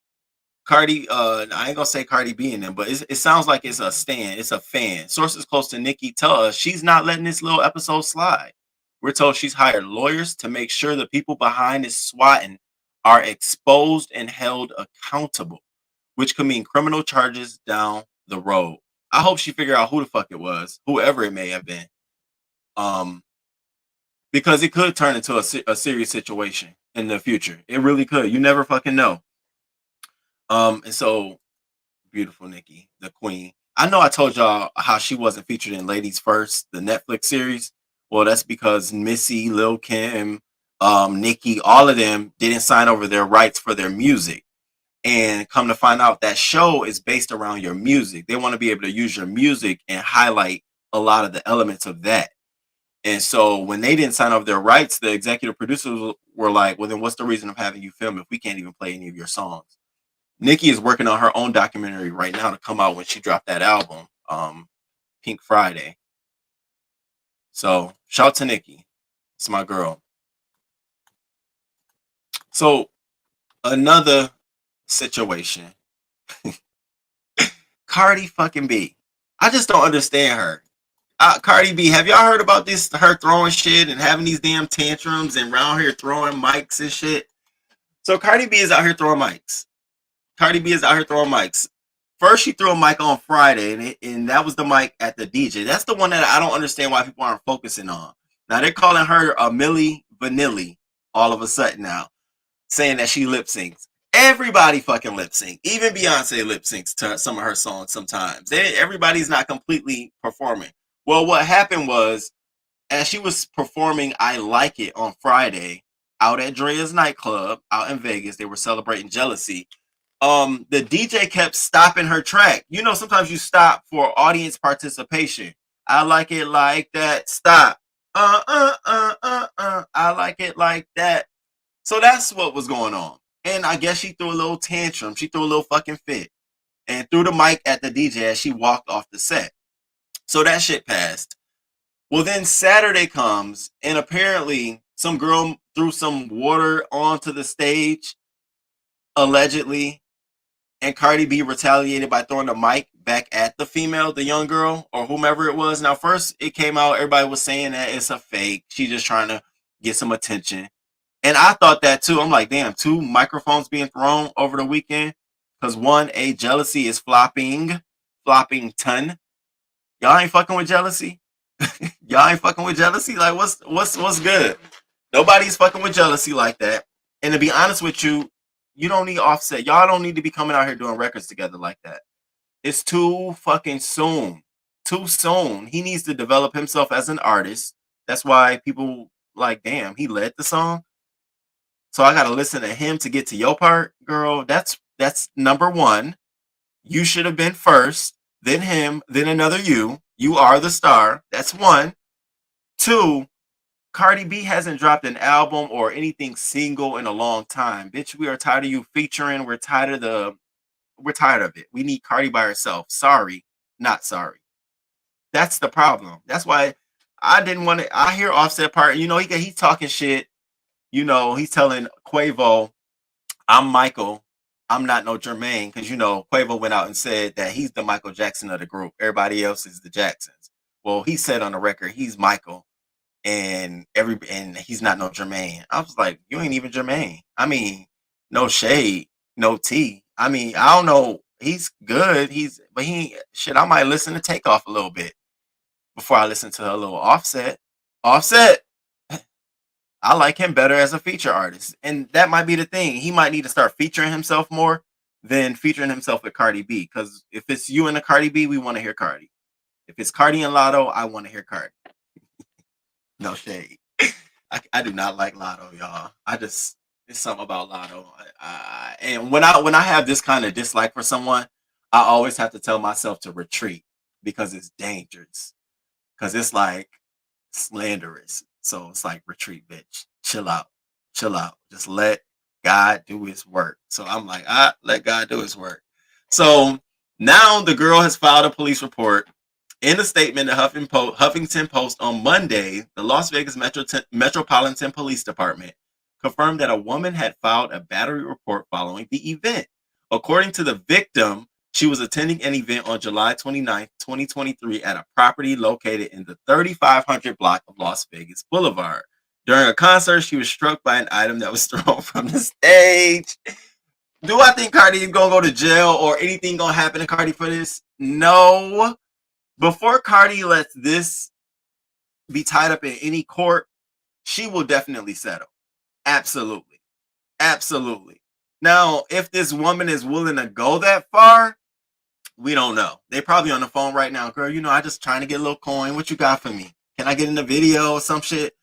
Cardi, I ain't gonna say Cardi B in them, but it sounds like it's a stand. It's a fan. Sources close to Nicki tell us she's not letting this little episode slide. We're told she's hired lawyers to make sure the people behind this swatting are exposed and held accountable, which could mean criminal charges down the road. I hope she figured out who the fuck it was, whoever it may have been, because it could turn into a serious situation in the future. It really could. You never fucking know. And so beautiful Nicki, the queen. I know I told y'all how she wasn't featured in Ladies First, the Netflix series. Well, that's because Missy, Lil Kim, Nicki, all of them didn't sign over their rights for their music. And come to find out, that show is based around your music. They want to be able to use your music and highlight a lot of the elements of that. And so when they didn't sign over their rights, the executive producers were like, well, then what's the reason of having you film if we can't even play any of your songs? Nicki is working on her own documentary right now to come out when she dropped that album, Pink Friday. So shout out to Nicki. It's my girl. So another situation. Cardi fucking B. I just don't understand her. Cardi B, have y'all heard about this? Her throwing shit and having these damn tantrums and around here throwing mics and shit. So Cardi B is out here throwing mics. Cardi B is out here throwing mics. First, she threw a mic on Friday, and that was the mic at the DJ. That's the one that I don't understand why people aren't focusing on. Now they're calling her a Milli Vanilli all of a sudden now, saying that she lip syncs. Everybody fucking lip sync. Even Beyonce lip syncs to some of her songs sometimes. Everybody's not completely performing. Well, what happened was, as she was performing I Like It on Friday out at Drea's nightclub out in Vegas, they were celebrating Jealousy. The DJ kept stopping her track. You know, sometimes you stop for audience participation. I like it like that. Stop. I like it like that. So that's what was going on. And I guess she threw a little tantrum. She threw a little fucking fit and threw the mic at the DJ as she walked off the set. So that shit passed. Well, then Saturday comes, and apparently some girl threw some water onto the stage, allegedly, and Cardi B retaliated by throwing the mic back at the female, the young girl, or whomever it was. Now, first it came out, everybody was saying that it's a fake. She's just trying to get some attention. And I thought that too. I'm like, damn, 2 microphones being thrown over the weekend. Because one, Jealousy is flopping ton. Y'all ain't fucking with Jealousy. Y'all ain't fucking with Jealousy. Like, what's good? Nobody's fucking with Jealousy like that. And to be honest with you, you don't need Offset. Y'all don't need to be coming out here doing records together like that. It's too fucking soon. Too soon. He needs to develop himself as an artist. That's why people like, damn, he led the song. So I gotta listen to him to get to your part, girl. That's number one. You should have been first, then him, then another you. You are the star. That's one. 2, Cardi B hasn't dropped an album or anything single in a long time. Bitch, we are tired of you featuring. We're tired of it. We need Cardi by herself. Sorry, not sorry. That's the problem. That's why I didn't want to. I hear Offset part. You know, he's talking shit. You know, he's telling Quavo, I'm Michael. I'm not no Jermaine. Because, you know, Quavo went out and said that he's the Michael Jackson of the group. Everybody else is the Jacksons. Well, he said on the record, he's Michael. And he's not no Jermaine. I was like, you ain't even Jermaine. I mean, no shade, no tea. I mean, I don't know. He's good. But shit. I might listen to Takeoff a little bit before I listen to a little Offset. Offset. I like him better as a feature artist, and that might be the thing. He might need to start featuring himself more than featuring himself with Cardi B. Because if it's you and the Cardi B, we want to hear Cardi. If it's Cardi and Lotto, I want to hear Cardi. No shade. I do not like Lotto, y'all. It's something about Lotto. And when I have this kind of dislike for someone, I always have to tell myself to retreat because it's dangerous. Because it's like slanderous. So it's like, retreat, bitch. Chill out. Just let God do his work. So I'm like, let God do his work. So now the girl has filed a police report. In a statement to Huffington Post on Monday, the Las Vegas Metropolitan Police Department confirmed that a woman had filed a battery report following the event. According to the victim, she was attending an event on July 29, 2023 at a property located in the 3500 block of Las Vegas Boulevard. During a concert, she was struck by an item that was thrown from the stage. Do I think Cardi is going to go to jail or anything going to happen to Cardi for this? No. Before Cardi lets this be tied up in any court, she will definitely settle. Absolutely. Now, if this woman is willing to go that far, We don't know. They probably on the phone right now, girl. I just trying to get a little coin. What you got for me? Can I get in the video or some shit?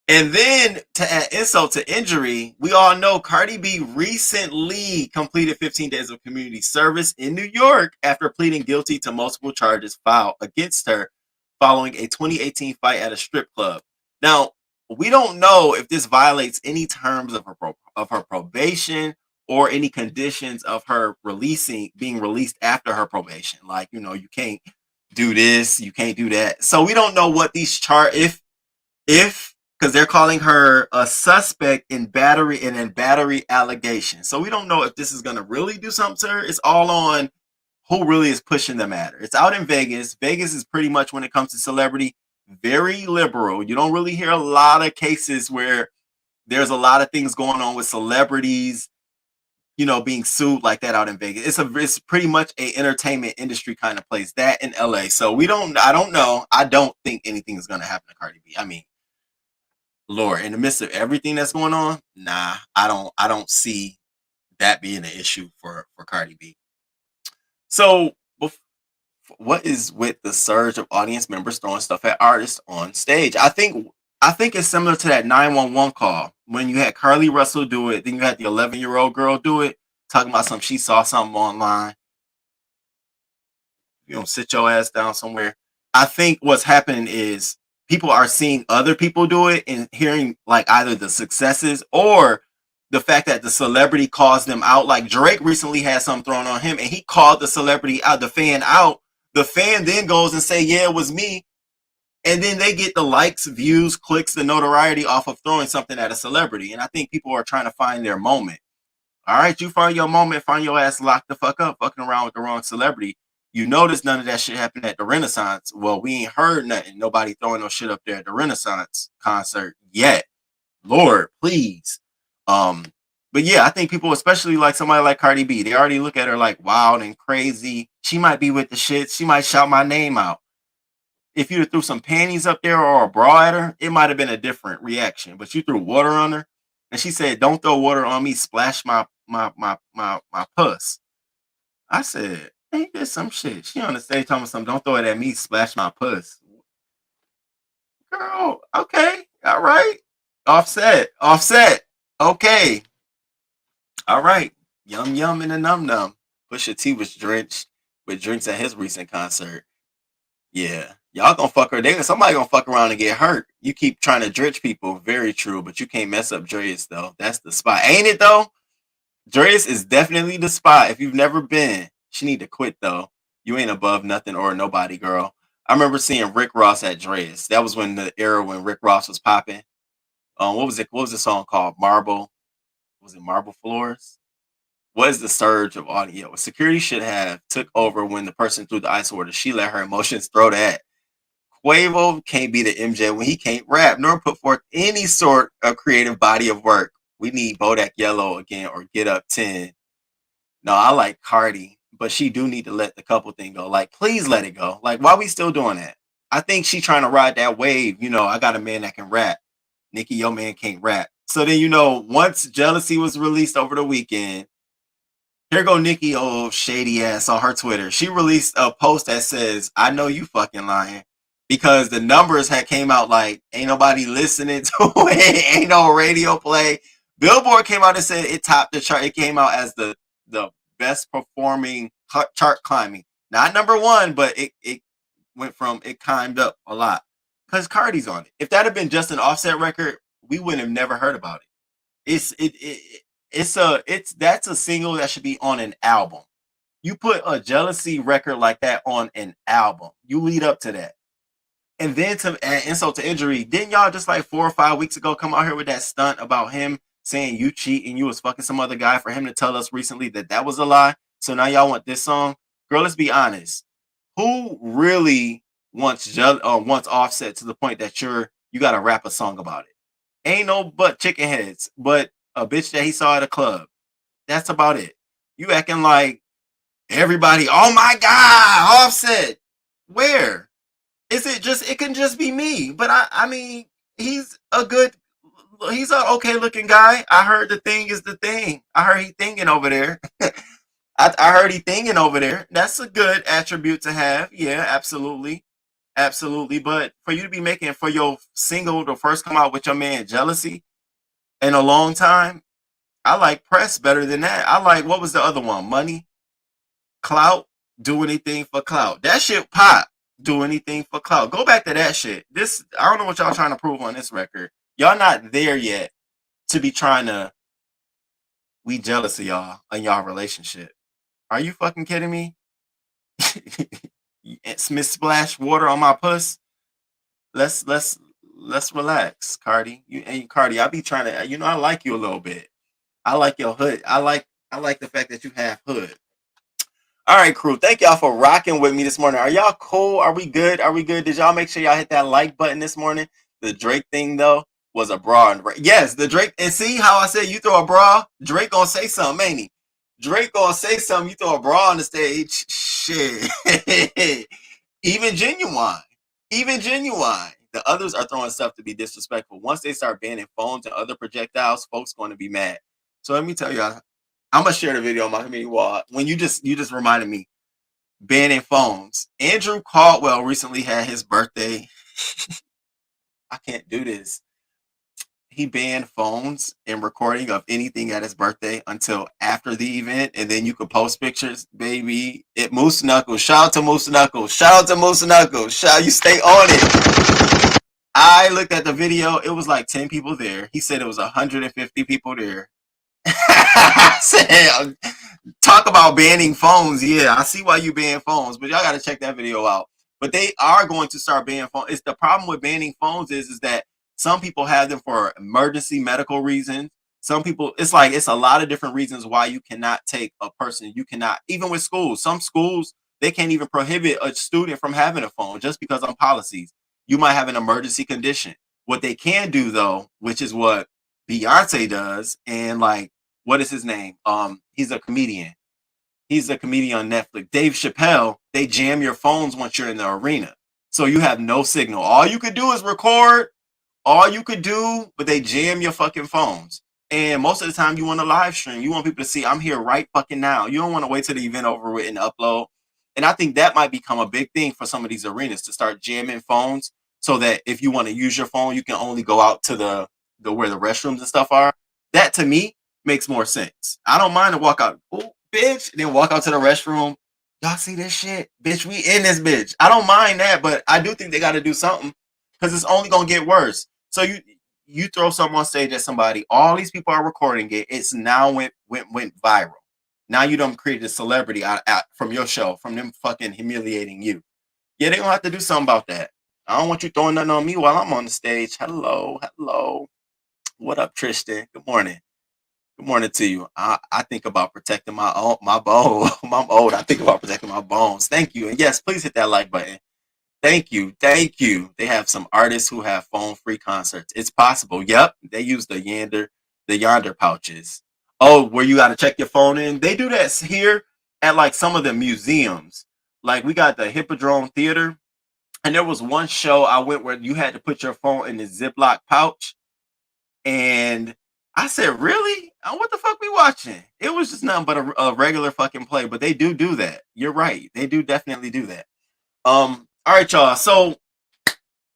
And then to add insult to injury, we all know Cardi B recently completed 15 days of community service in New York after pleading guilty to multiple charges filed against her following a 2018 fight at a strip club. Now, we don't know if this violates any terms of her probation or any conditions of her being released after her probation. Like, you can't do this, you can't do that. So we don't know what these if because they're calling her a suspect in battery allegations. So we don't know if this is going to really do something to her. It's all on who really is pushing the matter. It's out in Vegas. Vegas is pretty much, when it comes to celebrity, very liberal. You don't really hear a lot of cases where there's a lot of things going on with celebrities, being sued like that out in Vegas. It's pretty much a entertainment industry kind of place, that in LA. So I don't know. I don't think anything is going to happen to Cardi B. I mean, Lord, in the midst of everything that's going on, nah, I don't see that being an issue for Cardi B. So, what is with the surge of audience members throwing stuff at artists on stage? I think it's similar to that 911 call when you had Carly Russell do it, then you had the 11-year-old girl do it, talking about she saw something online. You don't sit your ass down somewhere. I think what's happening is people are seeing other people do it and hearing like either the successes or the fact that the celebrity calls them out. Like Drake recently had something thrown on him and he called the celebrity out, the fan out. The fan then goes and say, yeah, it was me. And then they get the likes, views, clicks, the notoriety off of throwing something at a celebrity. And I think people are trying to find their moment. All right, you find your moment, find your ass locked the fuck up, fucking around with the wrong celebrity. You notice none of that shit happened at the Renaissance. Well, we ain't heard nothing. Nobody throwing no shit up there at the Renaissance concert yet. Lord, please. But yeah, I think people, especially like somebody like Cardi B, they already look at her like wild and crazy. She might be with the shit. She might shout my name out. If you threw some panties up there or a bra at her, it might have been a different reaction. But you threw water on her, and she said, "Don't throw water on me. Splash my puss." I said, ain't this some shit? She on the stage telling me something, don't throw it at me, splash my puss. Girl, okay, all right. Offset. Okay. All right. Yum yum and a num num. Pusha T was drenched with drinks at his recent concert. Yeah. Y'all gonna fuck her. Somebody gonna fuck around and get hurt. You keep trying to drench people. Very true, but you can't mess up Dre's though. That's the spot. Ain't it though? Dre's is definitely the spot. If you've never been, she need to quit though. You ain't above nothing or nobody, girl. I remember seeing Rick Ross at Dre's. That was when the era when Rick Ross was popping. What was it? What was the song called? Marble? Was it Marble Floors? What is the surge of audio? Security should have took over when the person threw the ice order. She let her emotions throw that. Quavo can't be the MJ when he can't rap nor put forth any sort of creative body of work. We need Bodak Yellow again or Get Up 10. No, I like Cardi, but she do need to let the couple thing go. Like, please let it go. Like, why we still doing that? I think she trying to ride that wave. I got a man that can rap. Nicki, your man can't rap. So then, once Jealousy was released over the weekend, here go Nicki, old shady ass, on her Twitter. She released a post that says, I know you fucking lying. Because the numbers had came out like, ain't nobody listening to it. Ain't no radio play. Billboard came out and said it topped the chart. It came out as the best performing chart climbing. Not number one, but it went from, it climbed up a lot. Because Cardi's on it. If that had been just an Offset record, we wouldn't have never heard about it. That's a single that should be on an album. You put a Jealousy record like that on an album. You lead up to that. And then to add insult to injury, didn't y'all just like 4 or 5 weeks ago come out here with that stunt about him saying you cheat and you was fucking some other guy for him to tell us recently that was a lie? So now y'all want this song? Girl, let's be honest. Who really wants Offset to the point that you got to rap a song about it? Ain't no but chicken heads, but a bitch that he saw at a club. That's about it. You acting like everybody, oh my God, Offset. Where? Is it just, it can just be me. But I mean, he's an okay looking guy. I heard the thing is the thing. I heard he thinking over there. I heard he thinking over there. That's a good attribute to have. Yeah, absolutely. Absolutely. But for you to be making for your single to first come out with your man Jealousy in a long time, I like Press better than that. I like, what was the other one? Money, Clout, Do Anything for Clout. That shit pop. Do Anything for Clout. Go back to that shit. This, I don't know what y'all trying to prove on this record. Y'all not there yet to be trying to, we jealous of y'all in y'all relationship. Are you fucking kidding me? Smith splash water on my puss. Let's relax, Cardi. Cardi, I be trying to, I like you a little bit. I like your hood. I like the fact that you have hood. All right, crew. Thank y'all for rocking with me this morning. Are y'all cool? Are we good? Are we good? Did y'all make sure y'all hit that like button this morning? The Drake thing though was a bra. Yes, the Drake. And see how I said you throw a bra, Drake gonna say something, ain't he? Drake gonna say something. You throw a bra on the stage. Shit. Even Genuine. Even Genuine. The others are throwing stuff to be disrespectful. Once they start banning phones and other projectiles, folks going to be mad. So let me tell y'all, I'm gonna share the video on my community wall. When you just reminded me, banning phones. Andrew Caldwell recently had his birthday. I can't do this. He banned phones and recording of anything at his birthday until after the event, and then you could post pictures, baby. Moose Knuckles. Shout out to Moose Knuckles. Shout out to Moose Knuckles. You stay on it. I looked at the video. It was like 10 people there. He said it was 150 people there. I said, talk about banning phones. Yeah, I see why you ban phones, but y'all got to check that video out. But they are going to start banning phones. It's the problem with banning phones is that some people have them for emergency medical reasons. Some people, it's a lot of different reasons why you cannot take a person. You cannot, even with schools, some schools, they can't even prohibit a student from having a phone just because on policies. You might have an emergency condition. What they can do though, which is what Beyonce does, and what is his name? He's a comedian. He's a comedian on Netflix. Dave Chappelle, they jam your phones once you're in the arena. So you have no signal. All you could do is record. All you could do, but they jam your fucking phones. And most of the time you want to live stream. You want people to see I'm here right fucking now. You don't want to wait till the event over with and upload. And I think that might become a big thing for some of these arenas to start jamming phones so that if you want to use your phone, you can only go out to the where the restrooms and stuff are. That to me makes more sense. I don't mind to walk out, oh, bitch, and then walk out to the restroom. Y'all see this shit? Bitch, we in this bitch. I don't mind that, but I do think they got to do something because it's only going to get worse. So you throw something on stage at somebody, all these people are recording it. It's now went viral. Now you done created a celebrity out from your show, from them fucking humiliating you. Yeah, they gonna have to do something about that. I don't want you throwing nothing on me while I'm on the stage. Hello. What up, Tristan? Good morning. Good morning to you. I think about protecting my bone. I'm old. I think about protecting my bones. Thank you. And yes, please hit that like button. Thank you. They have some artists who have phone-free concerts. It's possible. Yep. They use the yonder pouches. Oh, where you got to check your phone in. They do that here at some of the museums. Like we got the Hippodrome Theater. And there was one show I went where you had to put your phone in the Ziploc pouch. And I said, really? What the fuck we watching? It was just nothing but a regular fucking play. But they do that. You're right. They do definitely do that. All right, y'all. So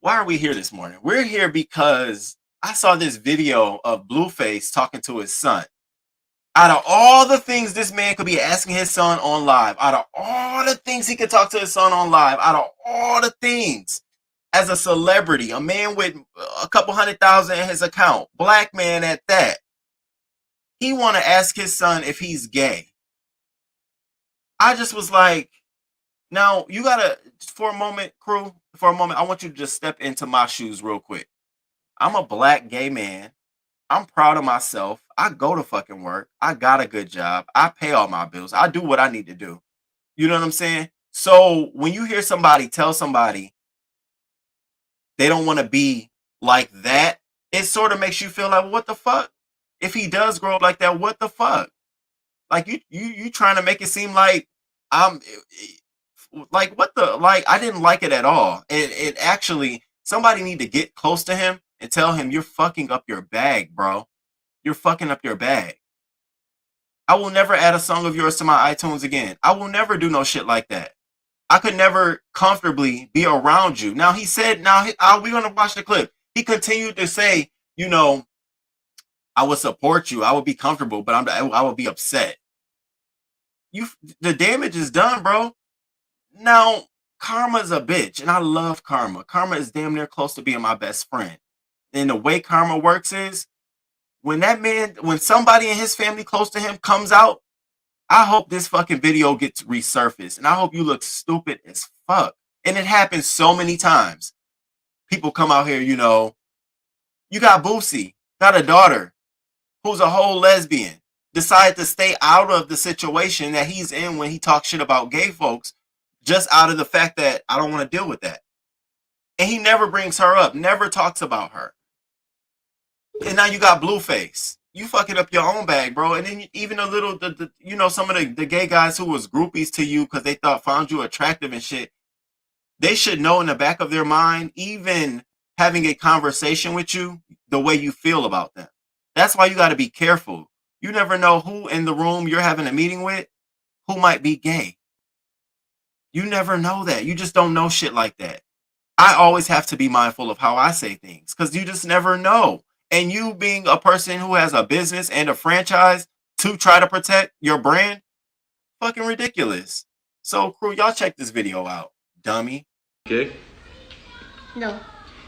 why are we here this morning? We're here because I saw this video of Blueface talking to his son. Out of all the things this man could be asking his son on live, out of all the things he could talk to his son on live, out of all the things, as a celebrity, a man with a couple 100,000 in his account, black man at that, he want to ask his son if he's gay. I just was like, now you gotta, for a moment, crew, I want you to just step into my shoes real quick. I'm a black gay man. I'm proud of myself. I go to fucking work. I got a good job. I pay all my bills. I do what I need to do. You know what I'm saying? So when you hear somebody tell somebody they don't want to be like that, it sort of makes you feel like, what the fuck? If he does grow up like that, what the fuck? Like you trying to make it seem like I'm like, what the, like, I didn't like it at all. It actually, somebody need to get close to him and tell him, you're fucking up your bag, bro. You're fucking up your bag. I will never add a song of yours to my iTunes again. I will never do no shit like that. I could never comfortably be around you. Now he said, we're going to watch the clip. He continued to say, you know, I would support you. I would be comfortable, but I would be upset. The damage is done, bro. Now, Karma's a bitch, and I love Karma. Karma is damn near close to being my best friend. And the way Karma works is, when somebody in his family close to him comes out, I hope this fucking video gets resurfaced. And I hope you look stupid as fuck. And it happens so many times. People come out here, you know, you got Boosie, got a daughter who's a whole lesbian, decide to stay out of the situation that he's in when he talks shit about gay folks, just out of the fact that I don't want to deal with that. And he never brings her up, never talks about her. And now you got Blueface. You fucking up your own bag, bro. And then even some of the gay guys who was groupies to you because they found you attractive and shit, they should know in the back of their mind, even having a conversation with you, the way you feel about them. That's why you got to be careful. You never know who in the room you're having a meeting with who might be gay. You never know that. You just don't know shit like that. I always have to be mindful of how I say things because you just never know. And you being a person who has a business and a franchise to try to protect your brand, fucking ridiculous. So, crew, y'all check this video out. Dummy. Okay. No.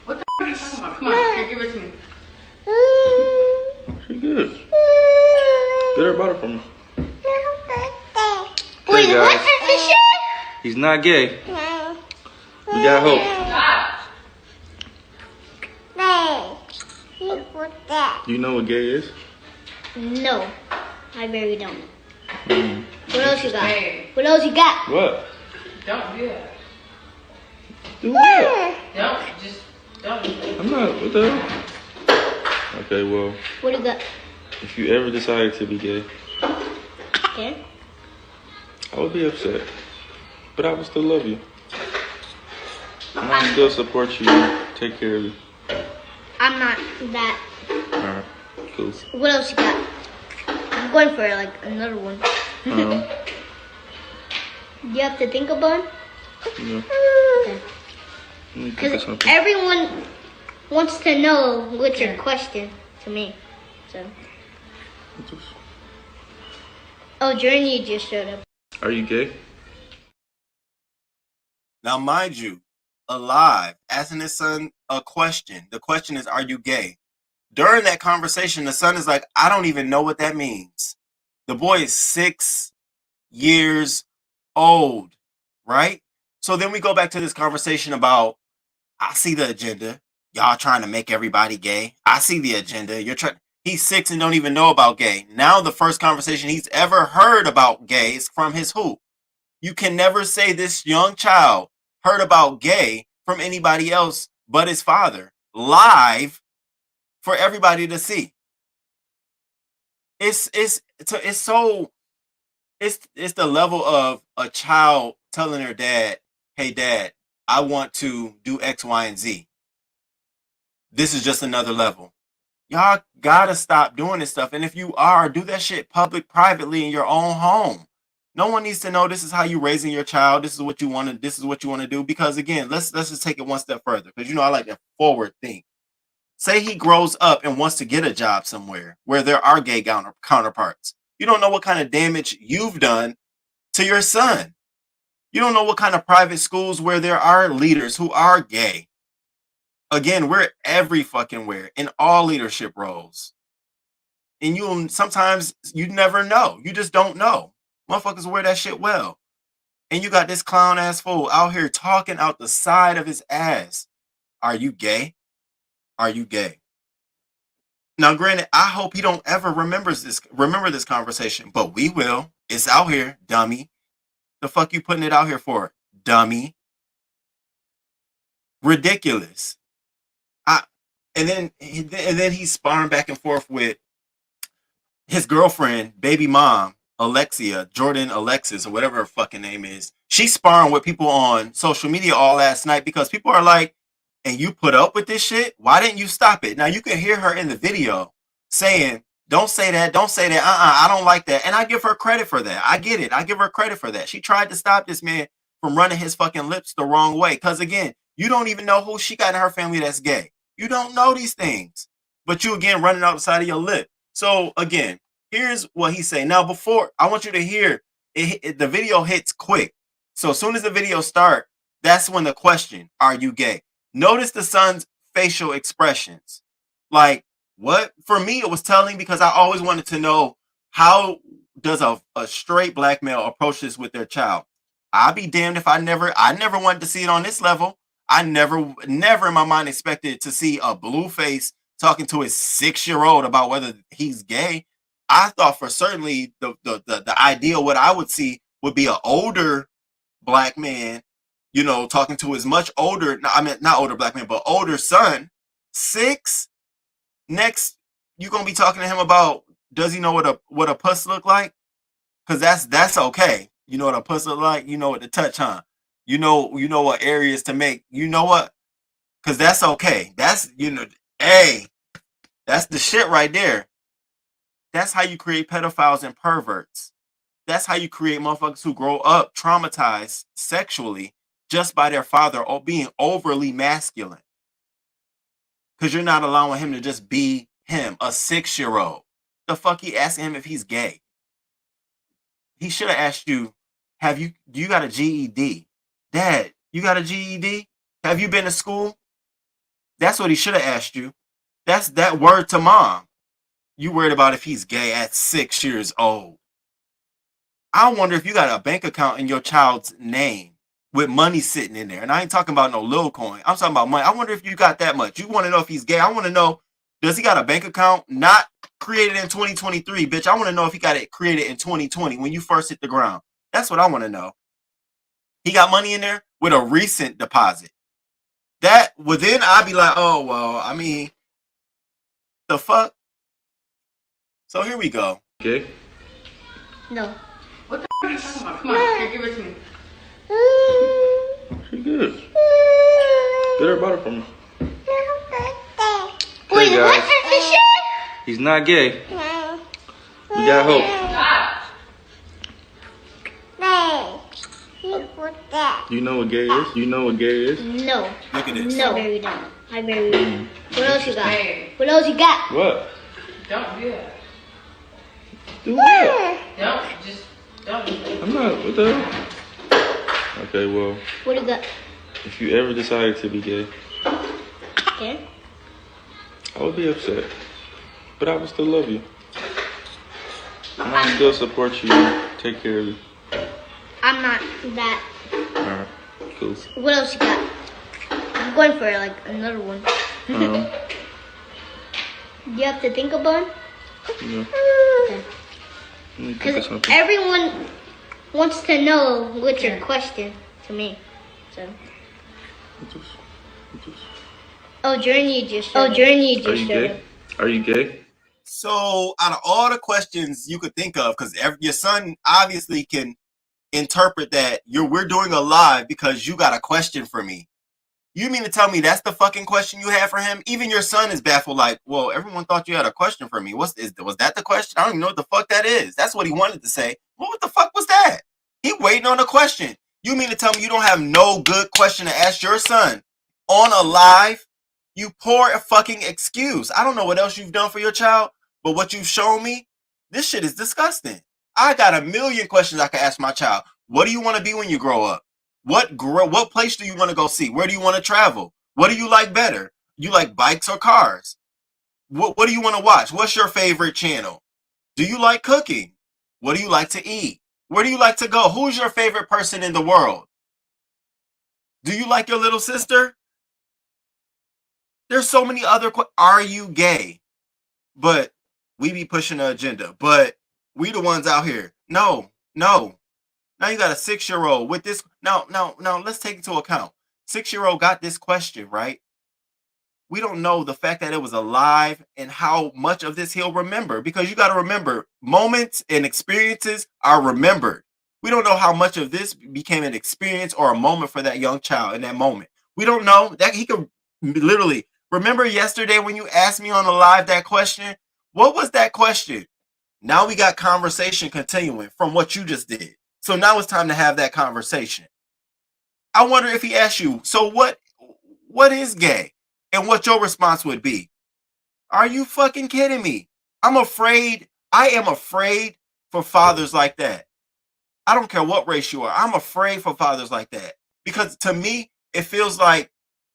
What the f*** are you talking about? Come on, here, give it to me. She good. Get her bottle from me. Wait, Hey what? guys, he's not gay. We got hope. Do you know what gay is? No, I really don't. Mm. What else you got? Hey. What else you got? What? Don't do that. Do what? Don't do that. I'm not. What the hell? Okay, well, What do you got? if you ever decided to be gay, Okay. I would be upset. But I would still love you. And I still support you and take care of you. I'm not that. Alright, cool. What else you got? I'm going for like another one. You have to think about it? Yeah. Okay. Let me think of Because something. everyone wants to know what's your question to me. So. Oh, Journey just showed up. Are you gay? Now, mind you, alive, asking his son a question. The question is, are you gay? During that conversation, the son is like, I don't even know what that means. The boy is 6 years old, right? So then we go back to this conversation about, I see the agenda. Y'all trying to make everybody gay. I see the agenda. He's 6 and don't even know about gay. Now the first conversation he's ever heard about gay is from his who? You can never say this young child heard about gay from anybody else but his father, live for everybody to see. It's the level of a child telling their dad, hey dad, I want to do X, Y, and Z. This is just another level. Y'all gotta stop doing this stuff. And if you are, do that shit privately in your own home. No one needs to know this is how you raising your child. This is what you want to do. Because again, let's just take it one step further. Because I like that forward thing. Say he grows up and wants to get a job somewhere where there are gay counterparts. You don't know what kind of damage you've done to your son. You don't know what kind of private schools where there are leaders who are gay. Again, we're every fucking where in all leadership roles. And sometimes you never know. You just don't know. Motherfuckers wear that shit well. And you got this clown ass fool out here talking out the side of his ass. Are you gay? Are you gay? Now, granted, I hope he don't ever remember this conversation, but we will. It's out here, dummy. The fuck you putting it out here for, dummy? Ridiculous. And then he's sparring back and forth with his girlfriend, baby mom, Alexia, Jordan Alexis, or whatever her fucking name is. She's sparring with people on social media all last night because people are like, and you put up with this shit? Why didn't you stop it? Now you can hear her in the video saying, Don't say that. Don't say that. I don't like that. And I give her credit for that. I get it. I give her credit for that. She tried to stop this man from running his fucking lips the wrong way. Because again, you don't even know who she got in her family that's gay. You don't know these things. But you again running out the side of your lip. So again, here's what he say. Now before, I want you to hear the video hits quick. So as soon as the video start, that's when the question, are you gay? Notice the son's facial expressions. Like, what? For me, it was telling because I always wanted to know how does a straight black male approach this with their child. I'll be damned if I never wanted to see it on this level. I never in my mind expected to see a Blueface talking to his 6-year-old about whether he's gay. I thought for certainly the idea what I would see would be an older black man, you know, talking to his much older, I mean not older black man, but older son, 6. Next, you're gonna be talking to him about does he know what a puss look like? Because that's okay. You know what a puss look like. You know what to touch, huh? You know what areas to make. You know what? Because that's okay. That's hey, that's the shit right there. That's how you create pedophiles and perverts. That's how you create motherfuckers who grow up traumatized sexually just by their father or being overly masculine. Because you're not allowing him to just be him, a 6-year-old. The fuck he asking him if he's gay? He should have asked you, do you got a GED? Dad, you got a GED? Have you been to school? That's what he should have asked you. That's that word to mom. You worried about if he's gay at 6 years old. I wonder if you got a bank account in your child's name with money sitting in there. And I ain't talking about no little coin. I'm talking about money. I wonder if you got that much. You want to know if he's gay. I want to know, does he got a bank account not created in 2023, bitch? I want to know if he got it created in 2020 when you first hit the ground. That's what I want to know. He got money in there with a recent deposit. That would then I'd be like, oh, well, I mean, the fuck? So here we go. Okay. No. What the are you talking about? Come on, here, give it to me. She good. Get her bottle from me. Wait, Hey guys, what? he's not gay. We got hope. You know what gay is? You know what gay is? No. Look at this. No. I married him. What else you got? Hey, What else you got? What? don't do that. Do what? Don't do that. I'm not. What the hell? Okay, well, What do you got? if you ever decided to be gay, Okay. I would be upset. But I would still love you. And I would still support you and take care of you. I'm not that. Alright, cool. What else you got? I'm going for like another one. Um, Do you have to think about it? you know, Okay. let me think of Because something. everyone wants to know what's your question to me. So. Journey just. Are you gay? Are you gay? So out of all the questions you could think of, because your son obviously can interpret that we're doing a live because you got a question for me. You mean to tell me that's the fucking question you have for him? Even your son is baffled, like, well, everyone thought you had a question for me. Was that the question? I don't even know what the fuck that is. That's what he wanted to say. Well, what the fuck was that? He waiting on a question. You mean to tell me you don't have no good question to ask your son on a live? You poor fucking excuse. I don't know what else you've done for your child, but what you've shown me, this shit is disgusting. I got a million questions I can ask my child. What do you want to be when you grow up? What place do you want to go see? Where do you want to travel? What do you like better? You like bikes or cars? What do you want to watch? What's your favorite channel? Do you like cooking? What do you like to eat? Where do you like to go? Who's your favorite person in the world? Do you like your little sister? There's so many other are you gay? But we be pushing the agenda. But we the ones out here. No. Now you got a 6-year-old with this. Now, let's take into account. 6-year-old got this question, right? We don't know the fact that it was alive and how much of this he'll remember. Because you got to remember, moments and experiences are remembered. We don't know how much of this became an experience or a moment for that young child in that moment. We don't know that he could literally remember yesterday when you asked me on the live that question. What was that question? Now we got conversation continuing from what you just did. So now it's time to have that conversation. I wonder if he asked you, so what is gay? And what your response would be. Are you fucking kidding me? I am afraid for fathers like that. I don't care what race you are. I'm afraid for fathers like that. Because to me, it feels like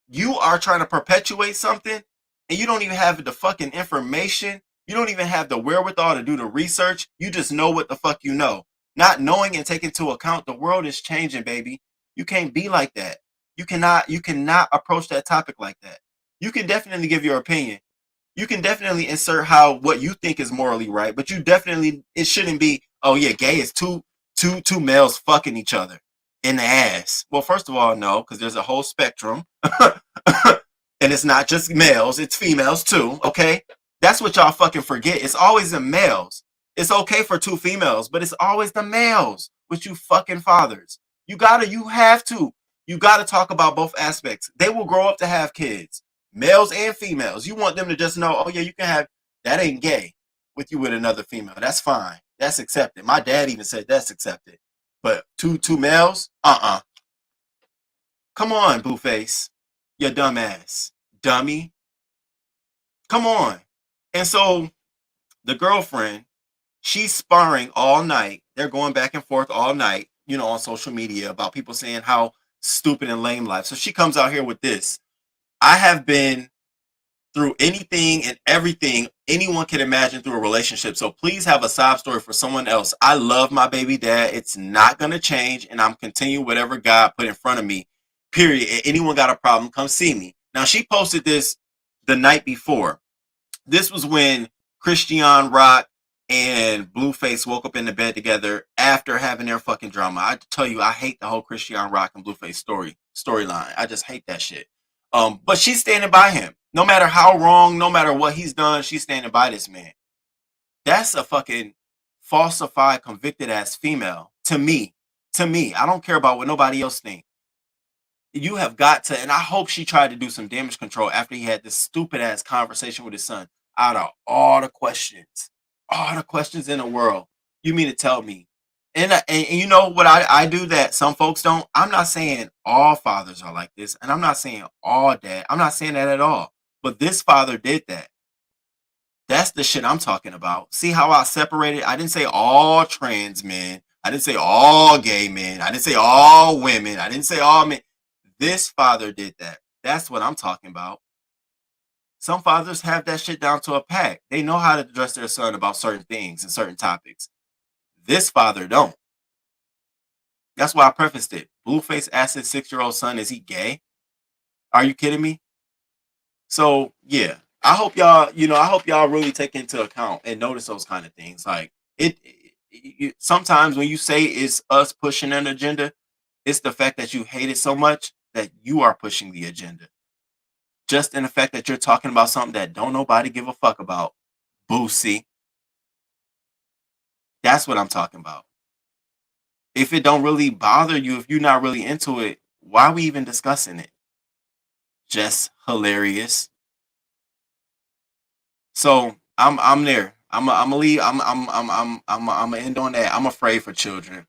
you are trying to perpetuate something and you don't even have the fucking information. You don't even have the wherewithal to do the research. You just know what the fuck you know. Not knowing and taking into account the world is changing, baby. You can't be like that. You cannot approach that topic like that. You can definitely give your opinion. You can definitely insert what you think is morally right, but it shouldn't be, oh yeah, gay is two males fucking each other in the ass. Well, first of all, no, because there's a whole spectrum. And it's not just males, it's females too, okay? That's what y'all fucking forget. It's always the males. It's okay for two females, but it's always the males with you fucking fathers. You have to talk about both aspects. They will grow up to have kids, males and females. You want them to just know, oh yeah, you can have, that ain't gay with you with another female. That's fine. That's accepted. My dad even said that's accepted. But two males? Come on, Blueface. You dumbass. Dummy. Come on. And so the girlfriend, she's sparring all night. They're going back and forth all night, on social media about people saying how stupid and lame life. So she comes out here with this. I have been through anything and everything anyone can imagine through a relationship. So please have a sob story for someone else. I love my baby dad. It's not going to change. And I'm continuing whatever God put in front of me, period. And anyone got a problem, come see me. Now, she posted this the night before. This was when Christian Rock and Blueface woke up in the bed together after having their fucking drama. I tell you, I hate the whole Christian Rock and Blueface storyline. I just hate that shit. But she's standing by him. No matter how wrong, no matter what he's done, she's standing by this man. That's a fucking falsified, convicted ass female. To me. I don't care about what nobody else thinks. You have got to, and I hope she tried to do some damage control after he had this stupid ass conversation with his son. Out of all the questions in the world, you mean to tell me? And you know what I do that some folks don't? I'm not saying all fathers are like this, and I'm not saying all dad. I'm not saying that at all. But this father did that. That's the shit I'm talking about. See how I separated? I didn't say all trans men. I didn't say all gay men. I didn't say all women. I didn't say all men. This father did that. That's what I'm talking about. Some fathers have that shit down to a pack. They know how to address their son about certain things and certain topics. This father don't. That's why I prefaced it. Blueface asked his 6-year-old son, is he gay? Are you kidding me? So, yeah. I hope y'all really take into account and notice those kind of things. Like, sometimes when you say it's us pushing an agenda, it's the fact that you hate it so much that you are pushing the agenda. Just in the fact that you're talking about something that don't nobody give a fuck about. Boosie. That's what I'm talking about. If it don't really bother you, if you're not really into it, why are we even discussing it? Just hilarious. So I'm there. I'm gonna leave. I'm gonna end on that. I'm afraid for children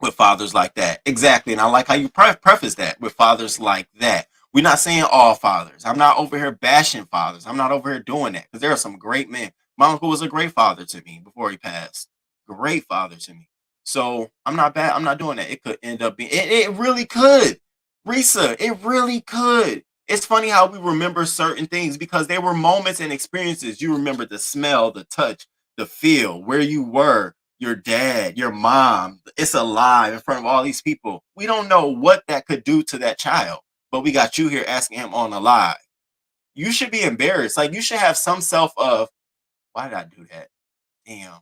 with fathers like that. Exactly. And I like how you preface that with fathers like that. We're not saying all fathers. I'm not over here bashing fathers. I'm not over here doing that because there are some great men. My uncle was a great father to me before he passed. Great father to me. So I'm not bad. I'm not doing that. It could end up being. It really could, Risa. It really could. It's funny how we remember certain things because they were moments and experiences. You remember the smell, the touch, the feel, where you were, your dad, your mom. It's alive in front of all these people. We don't know what that could do to that child, but we got you here asking him on the live. You should be embarrassed. Like, you should have some self of, why did I do that? Damn.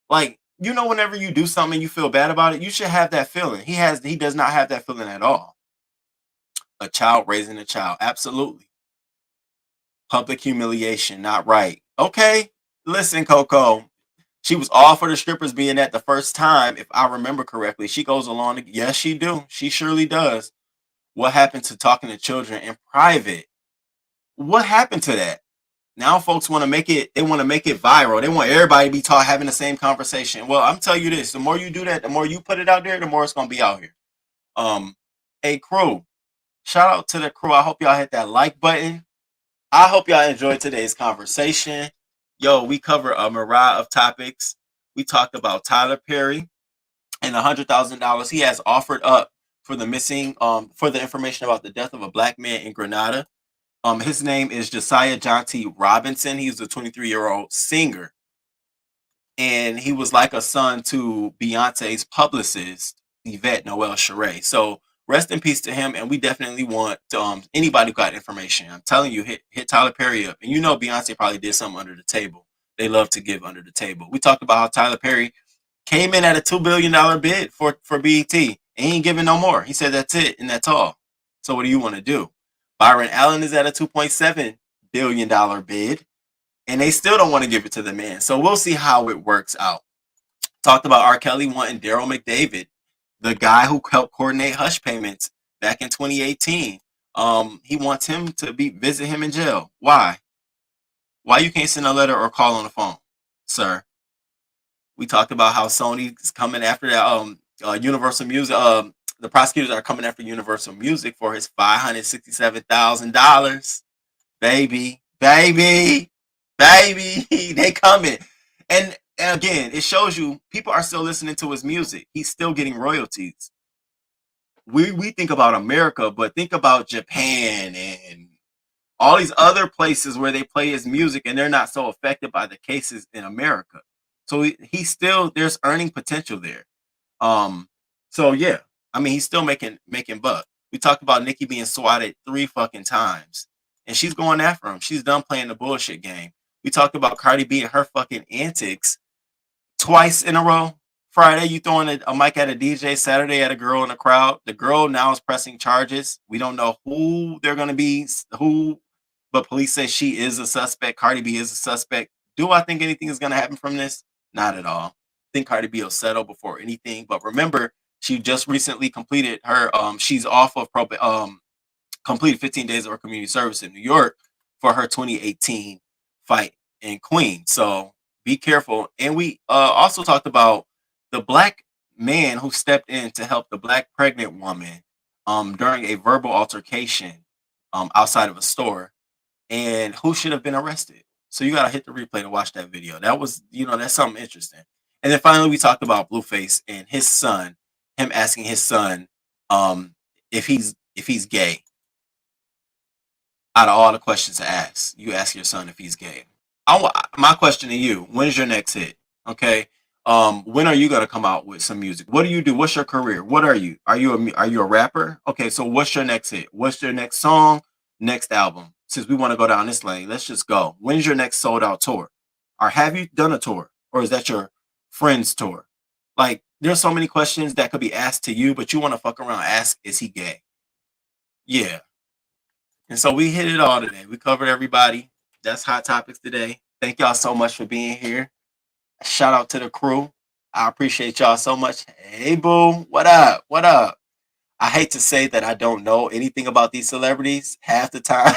Like, whenever you do something and you feel bad about it, you should have that feeling. He does not have that feeling at all. A child raising a child. Absolutely. Public humiliation. Not right. Okay. Listen, Coco. She was all for the strippers being at the first time, if I remember correctly. She goes along. Yes, she do. She surely does. What happened to talking to children in private? What happened to that? Now folks want to make it. They want to make it viral. They want everybody to be taught having the same conversation. Well, I'm telling you this: the more you do that, the more you put it out there, the more it's gonna be out here. Hey crew, shout out to the crew. I hope y'all hit that like button. I hope y'all enjoyed today's conversation. Yo, we cover a myriad of topics. We talked about Tyler Perry and $100,000 he has offered up for the missing, for the information about the death of a black man in Grenada. His name is Josiah John T. Robinson. He's a 23-year-old singer, and he was like a son to Beyonce's publicist, Yvette Noel Sheree. So rest in peace to him, and we definitely want anybody who got information. I'm telling you, hit Tyler Perry up, and you know Beyonce probably did something under the table. They love to give under the table. We talked about how Tyler Perry came in at a $2 billion bid for BET, and he ain't giving no more. He said that's it and that's all. So what do you want to do? Byron Allen is at a $2.7 billion bid, and they still don't want to give it to the man. So we'll see how it works out. Talked about R. Kelly wanting Daryl McDavid, the guy who helped coordinate hush payments back in 2018. He wants him to visit him in jail. Why? Why you can't send a letter or call on the phone, sir? We talked about how Sony is coming after that. Universal Music. The prosecutors are coming after Universal Music for his $567,000. Baby, baby, baby, they coming. And again, it shows you people are still listening to his music. He's still getting royalties. We think about America, but think about Japan and all these other places where they play his music and they're not so affected by the cases in America. So he's still, there's earning potential there. So yeah, I mean, he's still making buck. We talked about Nicki being swatted 3 fucking times, and she's going after him. She's done playing the bullshit game. We talked about Cardi B and her fucking antics twice in a row. Friday, you throwing a mic at a DJ. Saturday, at a girl in the crowd. The girl now is pressing charges. We don't know who they're going to be, but police say she is a suspect. Cardi B is a suspect. Do I think anything is going to happen from this? Not at all. I think Cardi B will settle before anything. But remember, she just recently completed her. She's off of completed 15 days of her community service in New York for her 2018 fight in Queens. So be careful. And we also talked about the black man who stepped in to help the black pregnant woman during a verbal altercation outside of a store, and who should have been arrested. So you got to hit the replay to watch that video. That was, that's something interesting. And then finally, we talked about Blueface and his son, him asking his son if he's gay. Out of all the questions to ask, you ask your son if he's gay. My question to you: when's your next hit? Okay, when are you gonna come out with some music? What do you do? What's your career? What are you? Are you a rapper? Okay, so what's your next hit? What's your next song? Next album? Since we want to go down this lane, let's just go. When's your next sold out tour? Or have you done a tour? Or is that your friend's tour? Like, there's so many questions that could be asked to you, but you want to fuck around, ask, is he gay? Yeah. And so we hit it all today. We covered everybody. That's Hot Topics today. Thank y'all so much for being here. Shout out to the crew. I appreciate y'all so much. Hey, boo. What up? What up? I hate to say that I don't know anything about these celebrities half the time.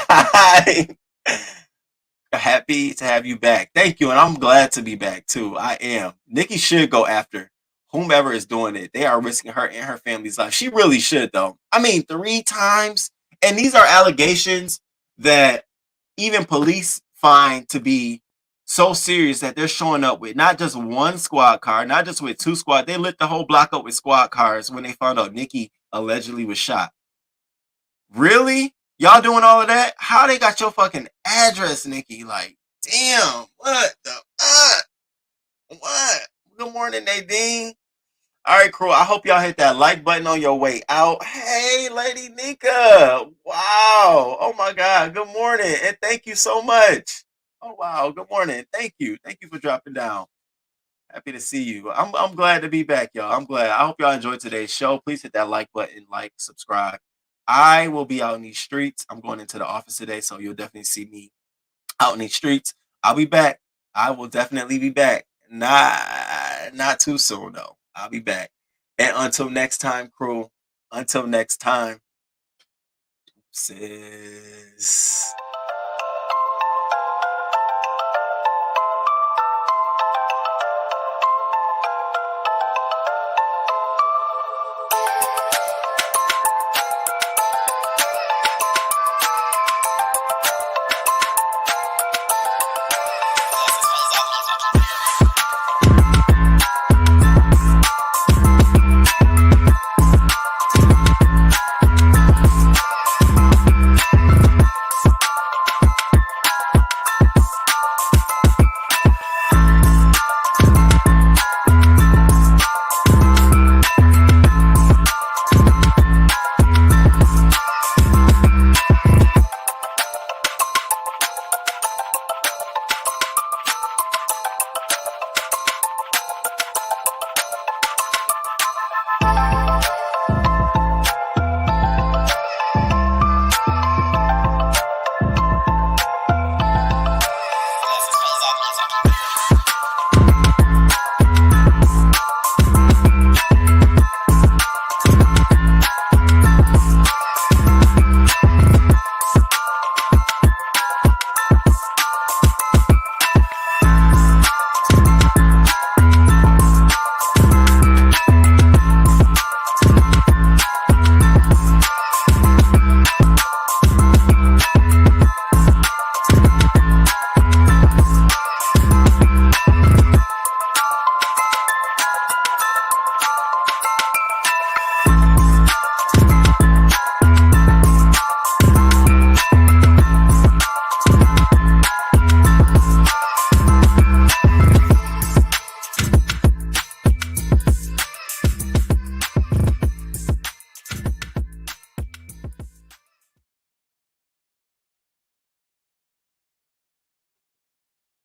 Happy to have you back. Thank you. And I'm glad to be back too. I am. Nikki should go after whomever is doing it. They are risking her and her family's life. She really should, though. I mean, 3 times. And these are allegations that even police find to be so serious that they're showing up with not just 1 squad car, not just with 2 squad. They lit the whole block up with squad cars when they found out Nikki allegedly was shot. Really? Y'all doing all of that? How they got your fucking address, Nikki? Like, damn, what the what? Good morning, Nadine. All right, crew. I hope y'all hit that like button on your way out. Hey, Lady Nika. Wow. Oh my God. Good morning. And thank you so much. Oh wow. Good morning. Thank you. Thank you for dropping down. Happy to see you. I'm glad to be back, y'all. I'm glad. I hope y'all enjoyed today's show. Please hit that like button, like, subscribe. I will be out in these streets. I'm going into the office today, so you'll definitely see me out in these streets. I'll be back. I will definitely be back. Not too soon though. I'll be back. And until next time, crew. Until next time. Sis.